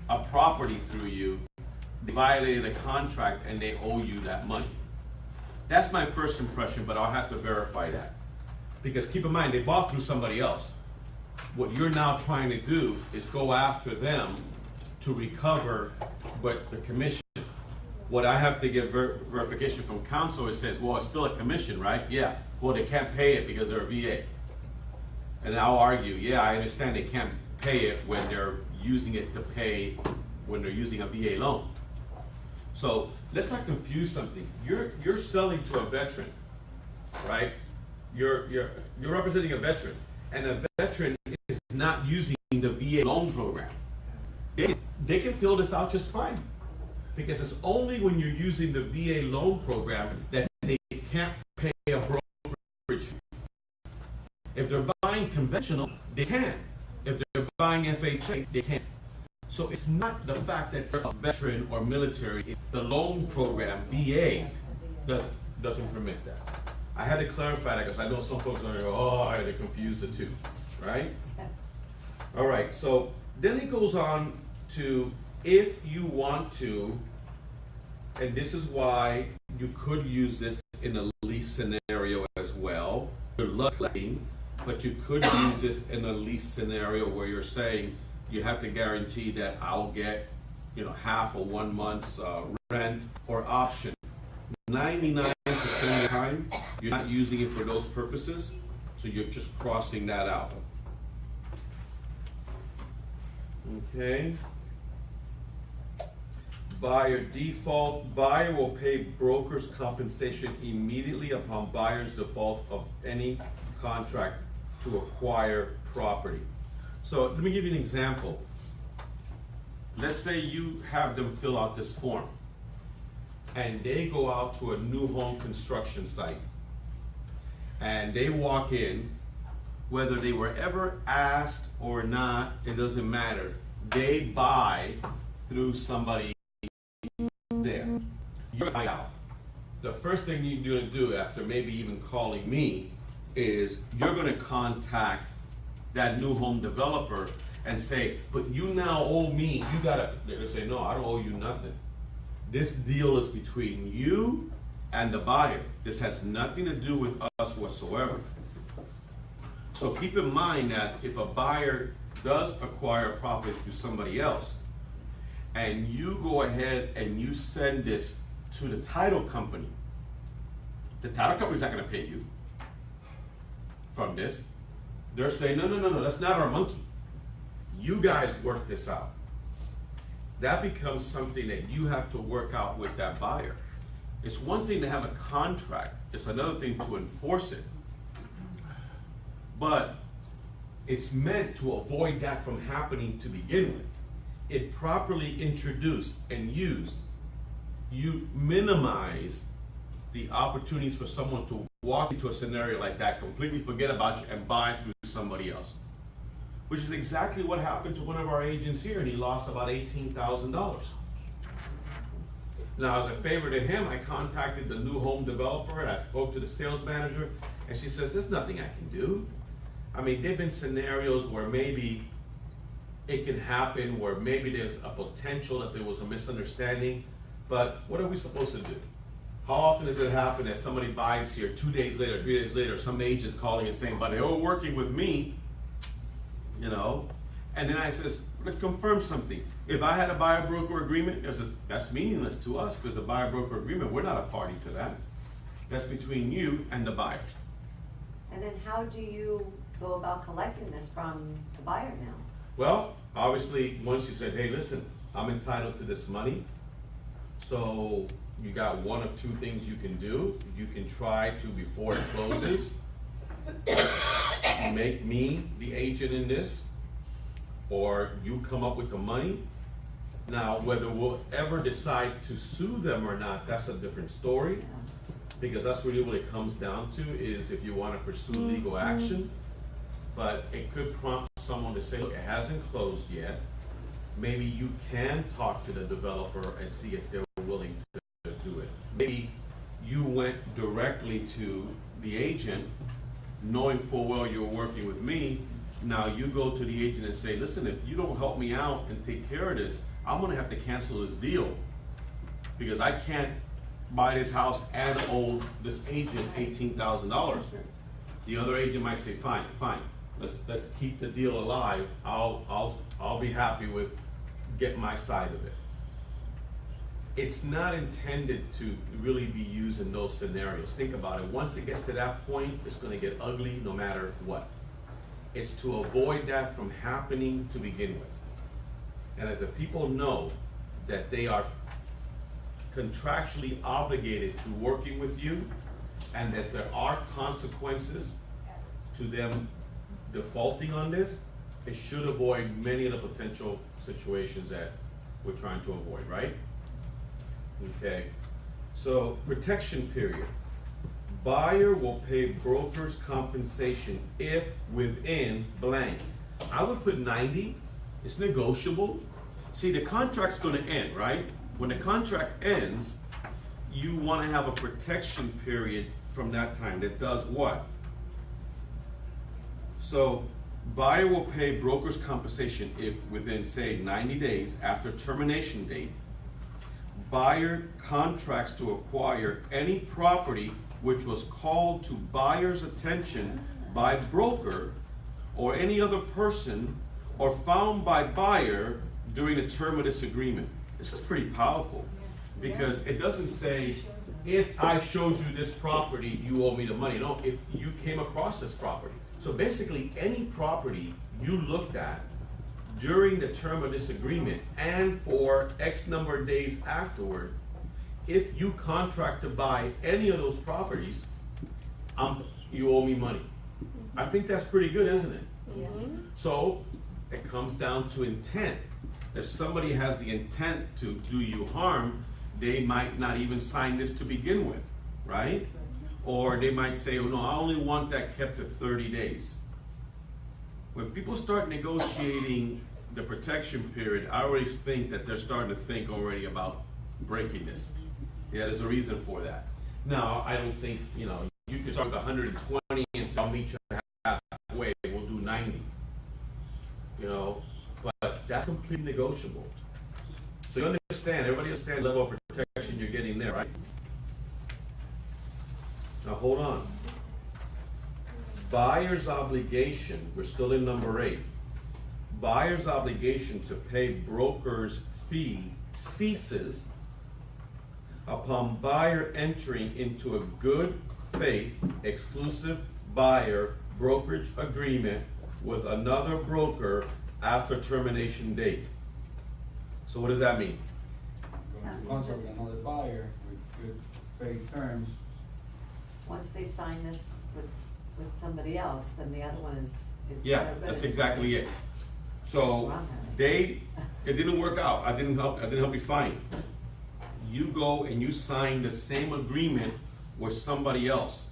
a property through you. They violated a contract and they owe you that money. That's my first impression, but I'll have to verify that. Because keep in mind, they bought through somebody else. What you're now trying to do is go after them to recover what the commission. What I have to get verification from counsel, it says, well, it's still a commission, right? Yeah. Well, they can't pay it because they're a VA. And I'll argue, yeah, I understand they can't pay it when they're using it to pay, when they're using a VA loan. So let's not confuse something. You're selling to a veteran, right? You're representing a veteran, and a veteran is not using the VA loan program. They can fill this out just fine, because it's only when you're using the VA loan program that they can't pay a brokerage fee. If they're buying conventional, they can. If they're buying FHA, they can't. So it's not the fact that they're a veteran or military, it's the loan program, VA, doesn't permit that. I had to clarify that because I know some folks are going to go, oh, they're confused the two, right? All right, so then it goes on to, if you want to, and this is why you could use this in a lease scenario as well. Good luck, but you could use this in a lease scenario where you're saying you have to guarantee that I'll get, half of 1 month's rent or option. 99% of the time, you're not using it for those purposes, so you're just crossing that out. Okay. Buyer default. Buyer will pay broker's compensation immediately upon buyer's default of any contract to acquire property. So let me give you an example. Let's say you have them fill out this form and they go out to a new home construction site and they walk in, whether they were ever asked or not, it doesn't matter. They buy through somebody there. You're find out. The first thing you're going to do after maybe even calling me is you're gonna contact that new home developer and say, but you now owe me, you gotta, they're gonna say, no, I don't owe you nothing. This deal is between you and the buyer. This has nothing to do with us whatsoever. So keep in mind that if a buyer does acquire a property through somebody else, and you go ahead and you send this to the title company, the title company's not gonna pay you from this. They're saying, no, that's not our monkey. You guys work this out. That becomes something that you have to work out with that buyer. It's one thing to have a contract, it's another thing to enforce it. But it's meant to avoid that from happening to begin with. If properly introduced and used, you minimize the opportunities for someone to walk into a scenario like that, completely forget about you and buy through somebody else. Which is exactly what happened to one of our agents here, and he lost about $18,000. Now, as a favor to him, I contacted the new home developer and I spoke to the sales manager, and she says, there's nothing I can do. I mean, there've been scenarios where maybe it can happen, where maybe there's a potential that there was a misunderstanding, but what are we supposed to do? How often does it happen that somebody buys here 2 days later, 3 days later, some agent's calling and saying, but they were working with me, you know? And then I says, let's confirm something. If I had a buyer broker agreement, that's meaningless to us because the buyer broker agreement, we're not a party to that. That's between you and the buyer. And then how do you go about collecting this from the buyer now? Well, obviously, once you said, hey, listen, I'm entitled to this money, so you got one of two things you can do. You can try to, before it closes, make me the agent in this, or you come up with the money. Now, whether we'll ever decide to sue them or not, that's a different story, because that's really what it comes down to, is if you want to pursue legal action. But it could prompt someone to say, look, it hasn't closed yet. Maybe you can talk to the developer and see if they're willing to do it. Maybe you went directly to the agent, knowing full well you're working with me. Now you go to the agent and say, listen, if you don't help me out and take care of this, I'm gonna have to cancel this deal because I can't buy this house and owe this agent $18,000. The other agent might say, fine, let's keep the deal alive. I'll be happy with get my side of it. It's not intended to really be used in those scenarios. Think about it. Once it gets to that point, it's going to get ugly no matter what. It's to avoid that from happening to begin with. And if the people know that they are contractually obligated to working with you and that there are consequences to them defaulting on this, it should avoid many of the potential situations that we're trying to avoid, right? Okay, so protection period. Buyer will pay broker's compensation if within blank. I would put 90, it's negotiable. See, the contract's gonna end, right? When the contract ends, you wanna have a protection period from that time that does what? So, buyer will pay broker's compensation if within, say, 90 days after termination date, buyer contracts to acquire any property which was called to buyer's attention by broker or any other person or found by buyer during the term of this agreement. This is pretty powerful because it doesn't say, if I showed you this property, you owe me the money. No, if you came across this property. So basically, any property you looked at during the term of this agreement and for X number of days afterward, if you contract to buy any of those properties, you owe me money. I think that's pretty good, isn't it? Yeah. So it comes down to intent. If somebody has the intent to do you harm, they might not even sign this to begin with, right? Or they might say, oh no, I only want that kept to 30 days. When people start negotiating the protection period, I already think that they're starting to think already about breaking this. Yeah, there's a reason for that. Now, I don't think, you could start with 120 and say, I'll meet you halfway, we'll do 90. You know, but that's completely negotiable. So you understand, everybody understands the level of protection you're getting there, right? Now hold on. Buyer's obligation, we're still in number 8. Buyer's obligation to pay broker's fee ceases upon buyer entering into a good faith exclusive buyer brokerage agreement with another broker after termination date. So what does that mean? Going to consult with another buyer with good faith terms. Once they sign this with somebody else, then the other one is. Yeah, better that's than- exactly it. So it didn't work out. I didn't help you find. You go and you sign the same agreement with somebody else,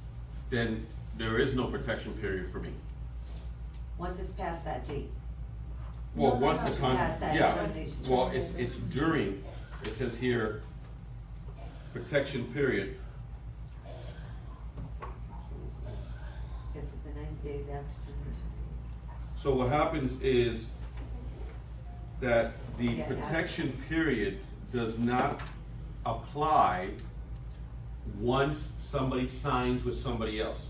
then there is no protection period for me. Once it's past that date. Well, No, once the Past that yeah, termination. well, it's during, it says here, protection period. If the 90 days after termination. So what happens is that the Yeah, protection period does not apply once somebody signs with somebody else.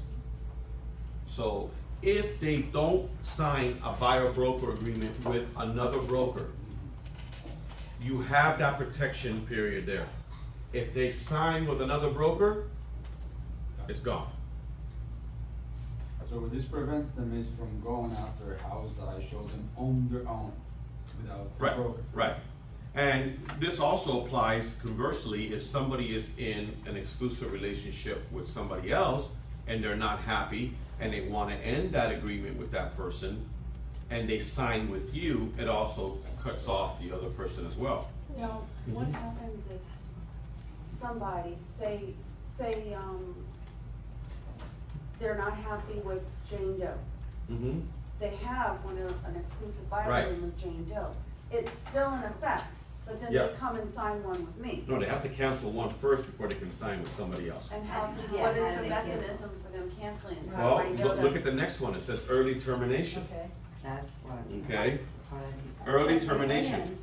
So if they don't sign a buyer broker agreement with another broker, you have that protection period there. If they sign with another broker, it's gone. So this prevents them is from going after a house that I showed them on their own without a Right, broker. right. And this also applies conversely if somebody is in an exclusive relationship with somebody else and they're not happy and they want to end that agreement with that person and they sign with you, it also cuts off the other person as well. Now, what happens if somebody, say, they're not happy with Jane Doe? Mm-hmm. They have an exclusive buyer Right. agreement with Jane Doe. It's still in effect, but then Yeah. they come and sign one with me. No, they have to cancel one first before they can sign with somebody else. And Yeah, what how is do the they cancel? mechanism for them canceling? How Well, do I know look at that's- the next one. It says early termination. Okay. That's what. Okay. that's what I need. Early termination.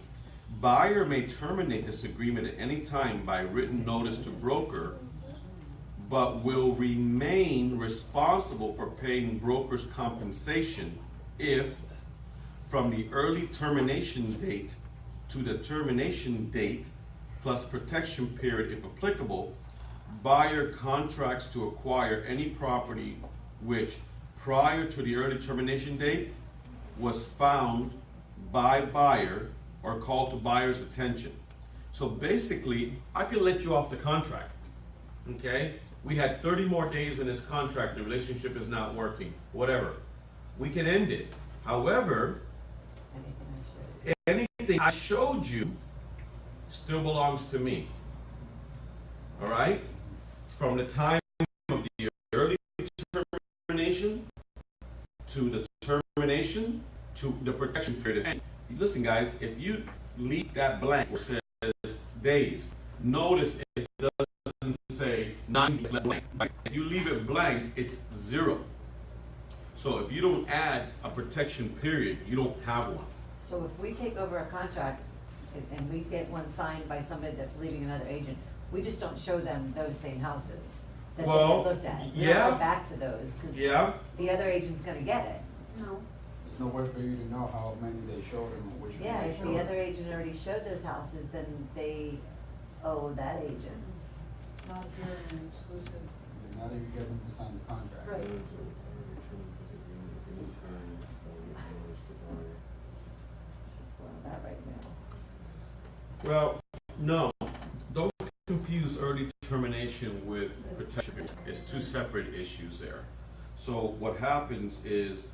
Buyer may terminate this agreement at any time by written notice to broker, but will remain responsible for paying broker's compensation if, from the early termination date to the termination date, plus protection period if applicable, buyer contracts to acquire any property which, prior to the early termination date, was found by buyer or called to buyer's attention. So basically, I can let you off the contract, okay? We had 30 more days in this contract, the relationship is not working, whatever. We can end it. However, anything I showed you still belongs to me. All right? From the time of the early termination to the termination to the protection period. And listen, guys, if you leave that blank where it says days, notice it doesn't say 90 blank. If you leave it blank, it's 0. So if you don't add a protection period, you don't have one. So if we take over a contract and we get one signed by somebody that's leaving another agent, we just don't show them those same houses that they Well, had looked at. We don't yeah. go back to those, cause Yeah? the other agent's gonna get it. No. There's no way for you to know how many they showed them or which one Yeah, they if showed. the other agent already showed those houses, then they owe that agent. Not if you're an exclusive. Not if you get them to sign the contract. Right. That's where I'm at right now. Well, no. Don't confuse early termination with protection. It's two separate issues there. So what happens is,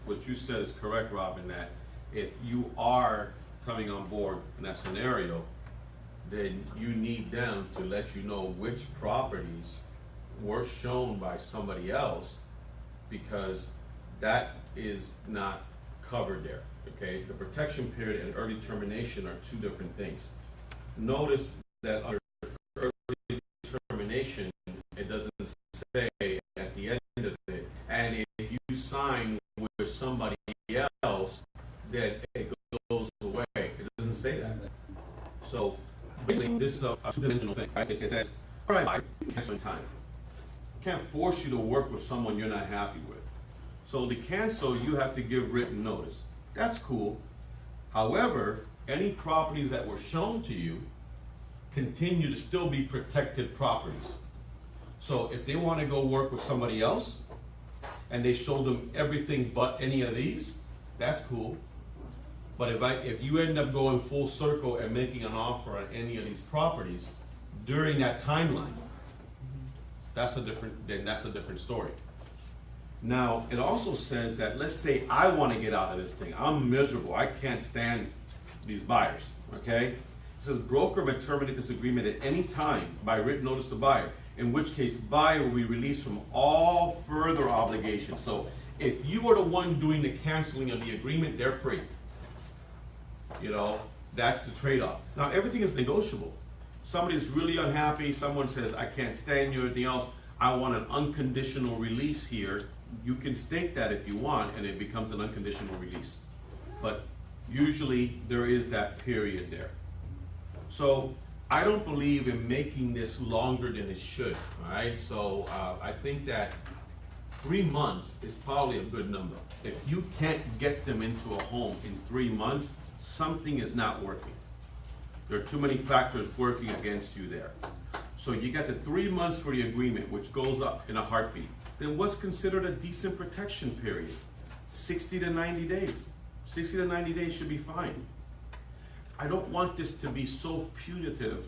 what you said is correct, Robin, that if you are coming on board in that scenario, then you need them to let you know which properties were shown by somebody else, because that is not covered there, okay? The protection period and early termination are two different things. Notice that under early termination, it doesn't say at the end of it, And if you sign with somebody else, then it goes away. It doesn't say that. So basically, this is a two-dimensional thing, right? It says, all right, buyer, cancel in time. Can't force you to work with someone you're not happy with. So to cancel, you have to give written notice. That's cool. However, any properties that were shown to you continue to still be protected properties. So if they want to go work with somebody else and they show them everything but any of these, that's cool. But if you end up going full circle and making an offer on any of these properties during that timeline, that's a different story. Now, it also says that, let's say I want to get out of this thing. I'm miserable. I can't stand these buyers, okay? It says broker may terminate this agreement at any time by written notice to buyer, in which case buyer will be released from all further obligations. So if you are the one doing the canceling of the agreement, they're free. You know, that's the trade-off. Now, everything is negotiable. Somebody's really unhappy, someone says, I can't stand you, anything else, I want an unconditional release here. You can state that if you want, and it becomes an unconditional release. But usually, there is that period there. So, I don't believe in making this longer than it should, all right? So, I think that 3 months is probably a good number. If you can't get them into a home in 3 months, something is not working. There are too many factors working against you there. So you got the 3 months for the agreement, which goes up in a heartbeat. Then what's considered a decent protection period? 60 to 90 days. 60 to 90 days should be fine. I don't want this to be so punitive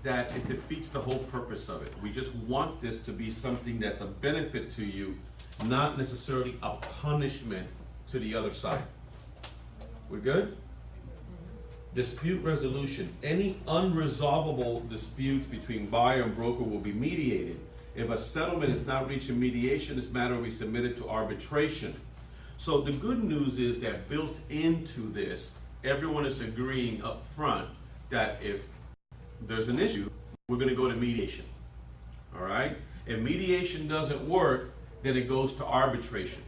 that it defeats the whole purpose of it. We just want this to be something that's a benefit to you, not necessarily a punishment to the other side. We're good? Dispute resolution. Any unresolvable disputes between buyer and broker will be mediated. If a settlement is not reached in mediation, this matter will be submitted to arbitration. So the good news is that built into this, everyone is agreeing up front that if there's an issue, we're going to go to mediation. All right? If mediation doesn't work, then it goes to arbitration.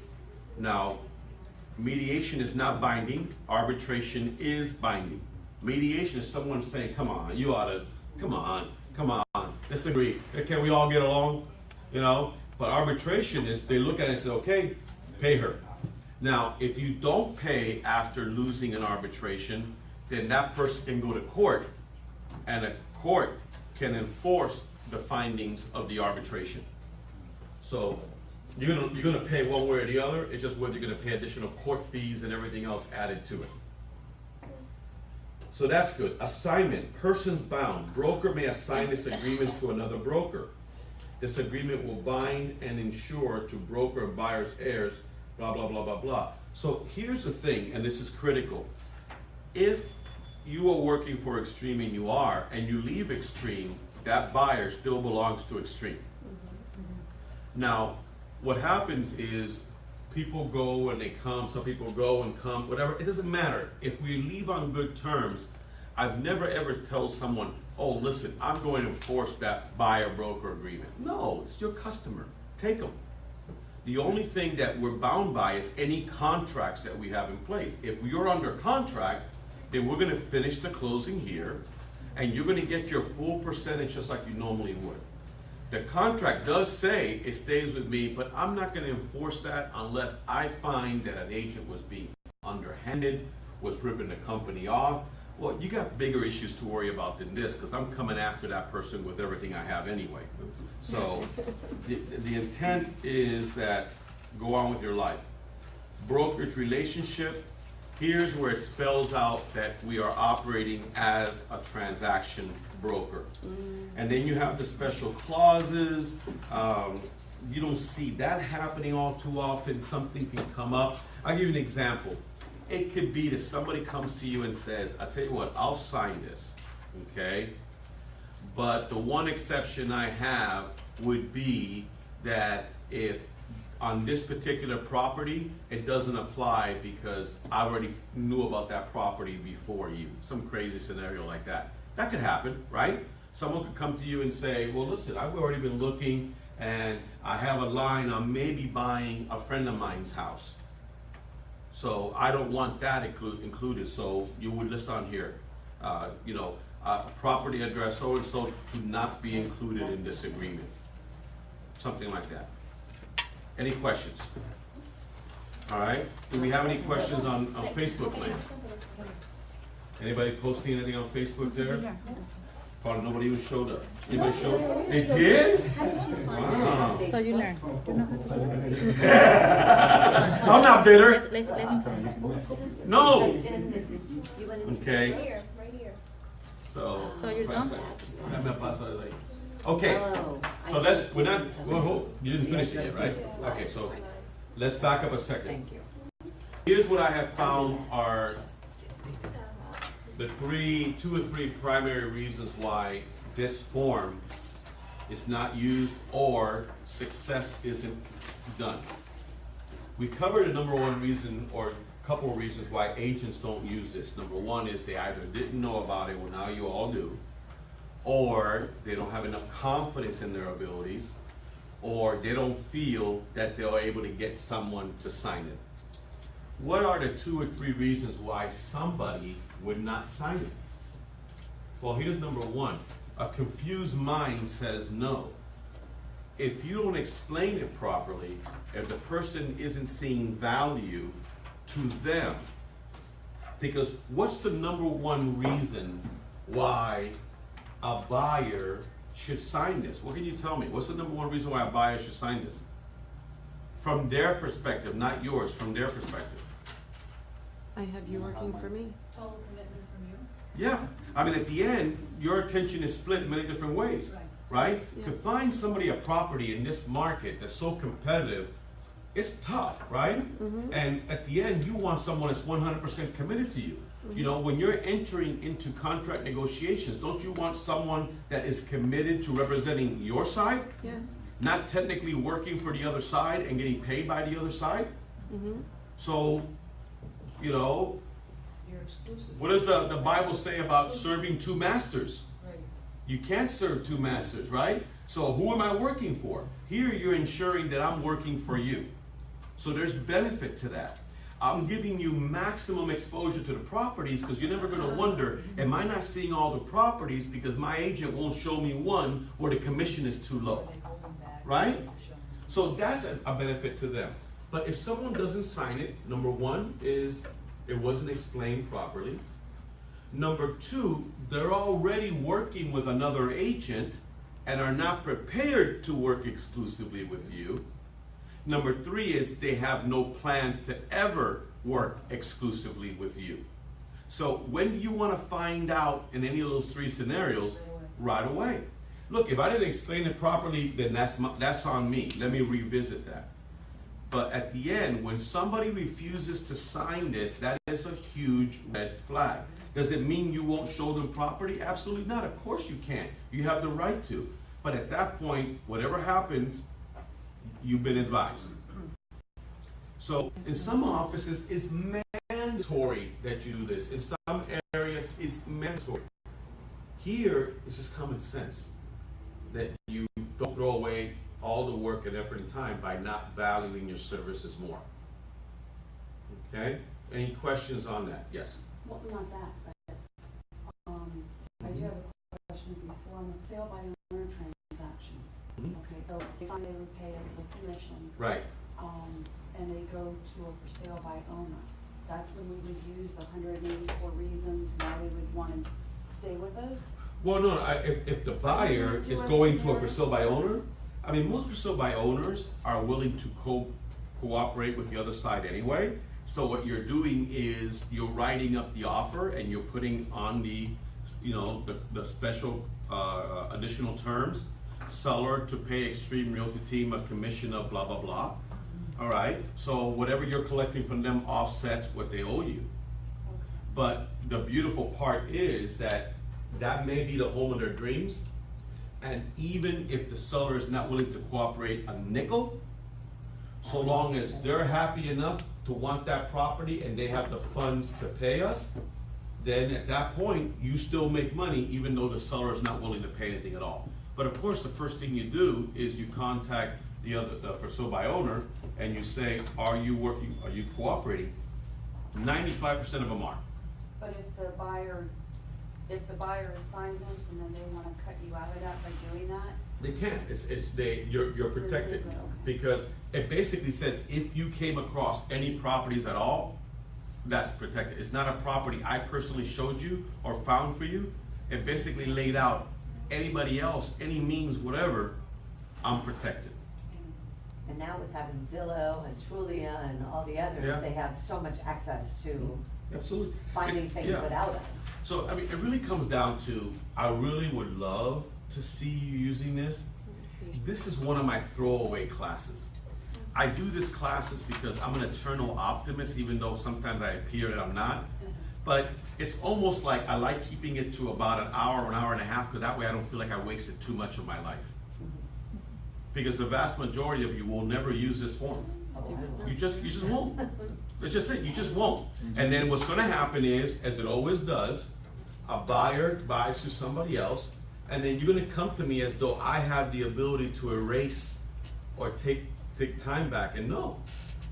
Now, mediation is not binding. Arbitration is binding. Mediation is someone saying, come on, you ought to, come on, let's agree. Can we all get along? You know? But arbitration is, they look at it and say, okay, pay her. Now, if you don't pay after losing an arbitration, then that person can go to court, and a court can enforce the findings of the arbitration. So you're gonna pay one way or the other. It's just whether you're gonna pay additional court fees and everything else added to it. So that's good. Assignment, persons bound. Broker may assign this agreement to another broker. This agreement will bind and ensure to broker and buyer's heirs, blah, blah, blah, blah, blah. So here's the thing, and this is critical. If you are working for Xtreme, and you leave Xtreme, that buyer still belongs to Xtreme. Now, what happens is people go and they come, some people go and come, whatever, it doesn't matter. If we leave on good terms, I've never ever tell someone, oh, listen, I'm going to enforce that buyer-broker agreement. No, it's your customer. Take them. The only thing that we're bound by is any contracts that we have in place. If you're under contract, then we're going to finish the closing here, and you're going to get your full percentage just like you normally would. The contract does say it stays with me, but I'm not going to enforce that unless I find that an agent was being underhanded, was ripping the company off. Well, you got bigger issues to worry about than this, because I'm coming after that person with everything I have anyway. So the intent is that go on with your life. Brokerage relationship, here's where it spells out that we are operating as a transaction broker. And then you have the special clauses. You don't see that happening all too often. Something can come up. I'll give you an example. It could be that somebody comes to you and says, I'll tell you what, I'll sign this, okay? But the one exception I have would be that if on this particular property, it doesn't apply because I already knew about that property before you. Some crazy scenario like that. That could happen, right? Someone could come to you and say, well, listen, I've already been looking and I have a line, I'm maybe buying a friend of mine's house. So I don't want that included, so you would list on here, property address so-and-so to not be included in this agreement. Something like that. Any questions? All right, do we have any questions on Facebook land? Anybody posting anything on Facebook there? Probably nobody even showed up. Anybody showed up? It did? Wow. So you learn. You know how to I'm not bitter. let him No. Okay. Right here. So. So you're done? Okay, Oh, so we're not, you didn't finish it yet, right? Okay, so let's back up a second. Thank you. Here's what I have found are the two or three primary reasons why this form is not used or success isn't done. We covered a number one reason or a couple of reasons why agents don't use this. Number one is they either didn't know about it, well now you all do, or they don't have enough confidence in their abilities, or they don't feel that they're able to get someone to sign it. What are the two or three reasons why somebody would not sign it? Well, here's number one. A confused mind says no. If you don't explain it properly, if the person isn't seeing value to them, because what's the number one reason why a buyer should sign this? What can you tell me? What's the number one reason why a buyer should sign this? From their perspective, not yours, from their perspective. I have you working for me. Total commitment from you? Yeah, I mean, at the end, your attention is split in many different ways, right? Yeah. To find somebody a property in this market that's so competitive, it's tough, right? And at the end, you want someone that's 100% committed to you. You know, when you're entering into contract negotiations, don't you want someone that is committed to representing your side? Yes. Not technically working for the other side and getting paid by the other side? So, you know, You're exclusive. what does the Bible say about serving two masters? Right. You can't serve two masters, right? So who am I working for? Here you're ensuring that I'm working for you. So there's benefit to that. I'm giving you maximum exposure to the properties because you're never going to wonder, am I not seeing all the properties because my agent won't show me one or the commission is too low, right? So that's a benefit to them. But if someone doesn't sign it, number one is it wasn't explained properly. Number two, they're already working with another agent and are not prepared to work exclusively with you. Number three is they have no plans to ever work exclusively with you. So when you want to find out in any of those three scenarios, right away. Look, if I didn't explain it properly, then that's on me. Let me revisit that. But at the end, when somebody refuses to sign this, that is a huge red flag. Does it mean you won't show them property? Absolutely not. Of course you can't. You have the right to. But at that point, whatever happens, you've been advised. So in some offices, it's mandatory that you do this. In some areas, it's mandatory. Here, it's just common sense that you don't throw away all the work and effort and time by not valuing your services more. Okay? Any questions on that? Yes? Well, not that, but, I do have a question before on the sale by owner transactions. Okay, so if they would pay us a commission, Right. and they go to a for sale by owner, that's when we would use the 184 reasons why they would want to stay with us? Well, no, if the buyer is going to a for sale by owner, I mean, most for sale by owners are willing to cooperate with the other side anyway. So what you're doing is you're writing up the offer and you're putting on the special additional terms. Seller to pay Xtreme Realty Team a commission of blah, blah, blah. All right, so whatever you're collecting from them offsets what they owe you. But the beautiful part is that may be the home of their dreams. And even if the seller is not willing to cooperate a nickel, so long as they're happy enough to want that property and they have the funds to pay us, then at that point, you still make money even though the seller is not willing to pay anything at all. But of course, the first thing you do is you contact the for sale by owner, and you say, are you working, are you cooperating? 95% of them are. But if the buyer has signed this and then they wanna cut you out of that by doing that, They can't, you're protected, Okay. because it basically says if you came across any properties at all, that's protected. It's not a property I personally showed you or found for you. It basically laid out anybody else, any means, whatever, I'm protected. And now with having Zillow and Trulia and all the Yeah. others, they have so much access to Absolutely. finding things Yeah. without us. So, I mean, it really comes down to, I really would love to see you using this. This is one of my throwaway classes. I do this classes because I'm an eternal optimist, even though sometimes I appear that I'm not. But it's almost like I like keeping it to about an hour and a half, because that way I don't feel like I wasted too much of my life. Because the vast majority of you will never use this form. You just won't. It's just it, you just won't. And then what's gonna happen is, as it always does, a buyer buys to somebody else, and then you're gonna come to me as though I have the ability to erase or take time back, and no.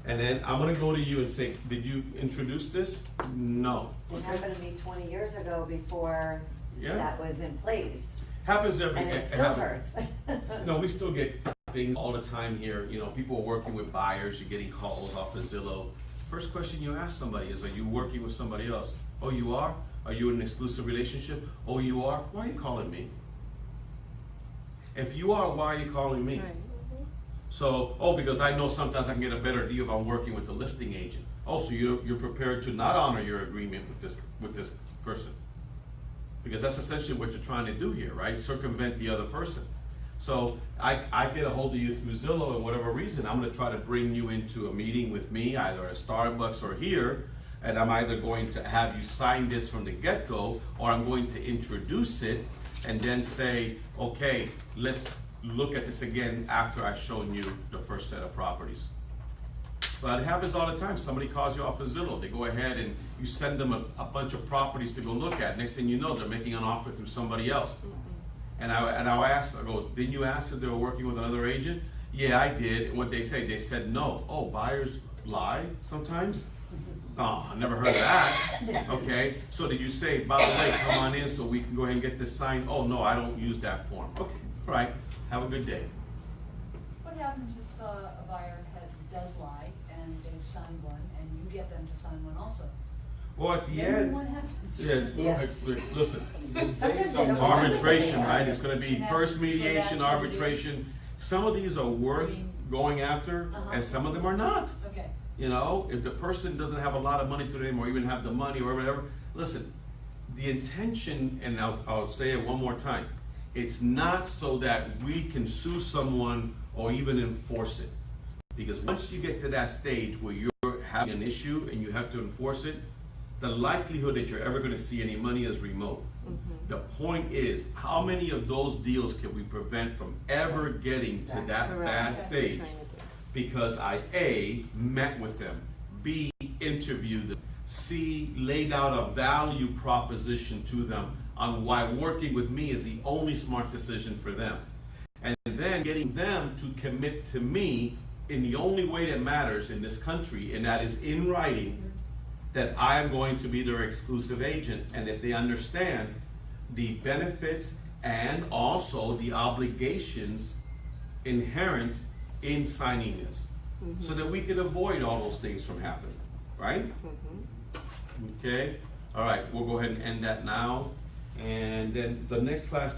And then I'm gonna go to you and say, did you introduce this? No. It happened to me 20 years ago before Yeah. that was in place, Happens every, and it still happens. hurts. No, we still get things all the time here. You know, people are working with buyers, you're getting calls off of Zillow. First question you ask somebody is, are you working with somebody else? Oh, you are? Are you in an exclusive relationship? Oh, you are? Why are you calling me? If you are, why are you calling me? Right. So, oh, because I know sometimes I can get a better deal if I'm working with the listing agent. Oh, so you're prepared to not honor your agreement with this person. Because that's essentially what you're trying to do here, right? Circumvent the other person. So I get a hold of you through Zillow, and whatever reason, I'm gonna try to bring you into a meeting with me, either at Starbucks or here, and I'm either going to have you sign this from the get-go, or I'm going to introduce it and then say, okay, let's look at this again after I've shown you the first set of properties. But it happens all the time. Somebody calls you off of Zillow. They go ahead and you send them a bunch of properties to go look at. Next thing you know, they're making an offer through somebody else. And I'll ask, I go, didn't you ask if they were working with another agent? Yeah, I did. And what they say, they said no. Oh, buyers lie sometimes? Oh, I never heard of that. Okay, so did you say, by the way, come on in so we can go ahead and get this signed? Oh, no, I don't use that form. Okay, all right, have a good day. What happens if a buyer does lie and they've signed one and you get them to sign one also? Well, at the Then end, what happens? yeah, Yeah. listen, Sometimes they don't arbitration, want right? It's gonna be And that's- first so mediation, that's what it is? arbitration. Some of these are worth I mean- going after, Uh-huh. and some of them are not. Okay. You know, if the person doesn't have a lot of money to them, or even have the money or whatever, listen, the intention, and I'll say it one more time, it's not so that we can sue someone or even enforce it. Because once you get to that stage where you're having an issue and you have to enforce it, the likelihood that you're ever gonna see any money is remote. The point is, how many of those deals can we prevent from ever getting to that Correct. bad That's stage? what we're trying to do. Because I, A, met with them, B, interviewed them, C, laid out a value proposition to them on why working with me is the only smart decision for them. And then getting them to commit to me in the only way that matters in this country, and that is in writing, that I am going to be their exclusive agent, and that they understand the benefits and also the obligations inherent in signing this, so that we can avoid all those things from happening, right? Okay, all right, we'll go ahead and end that now. And then the next class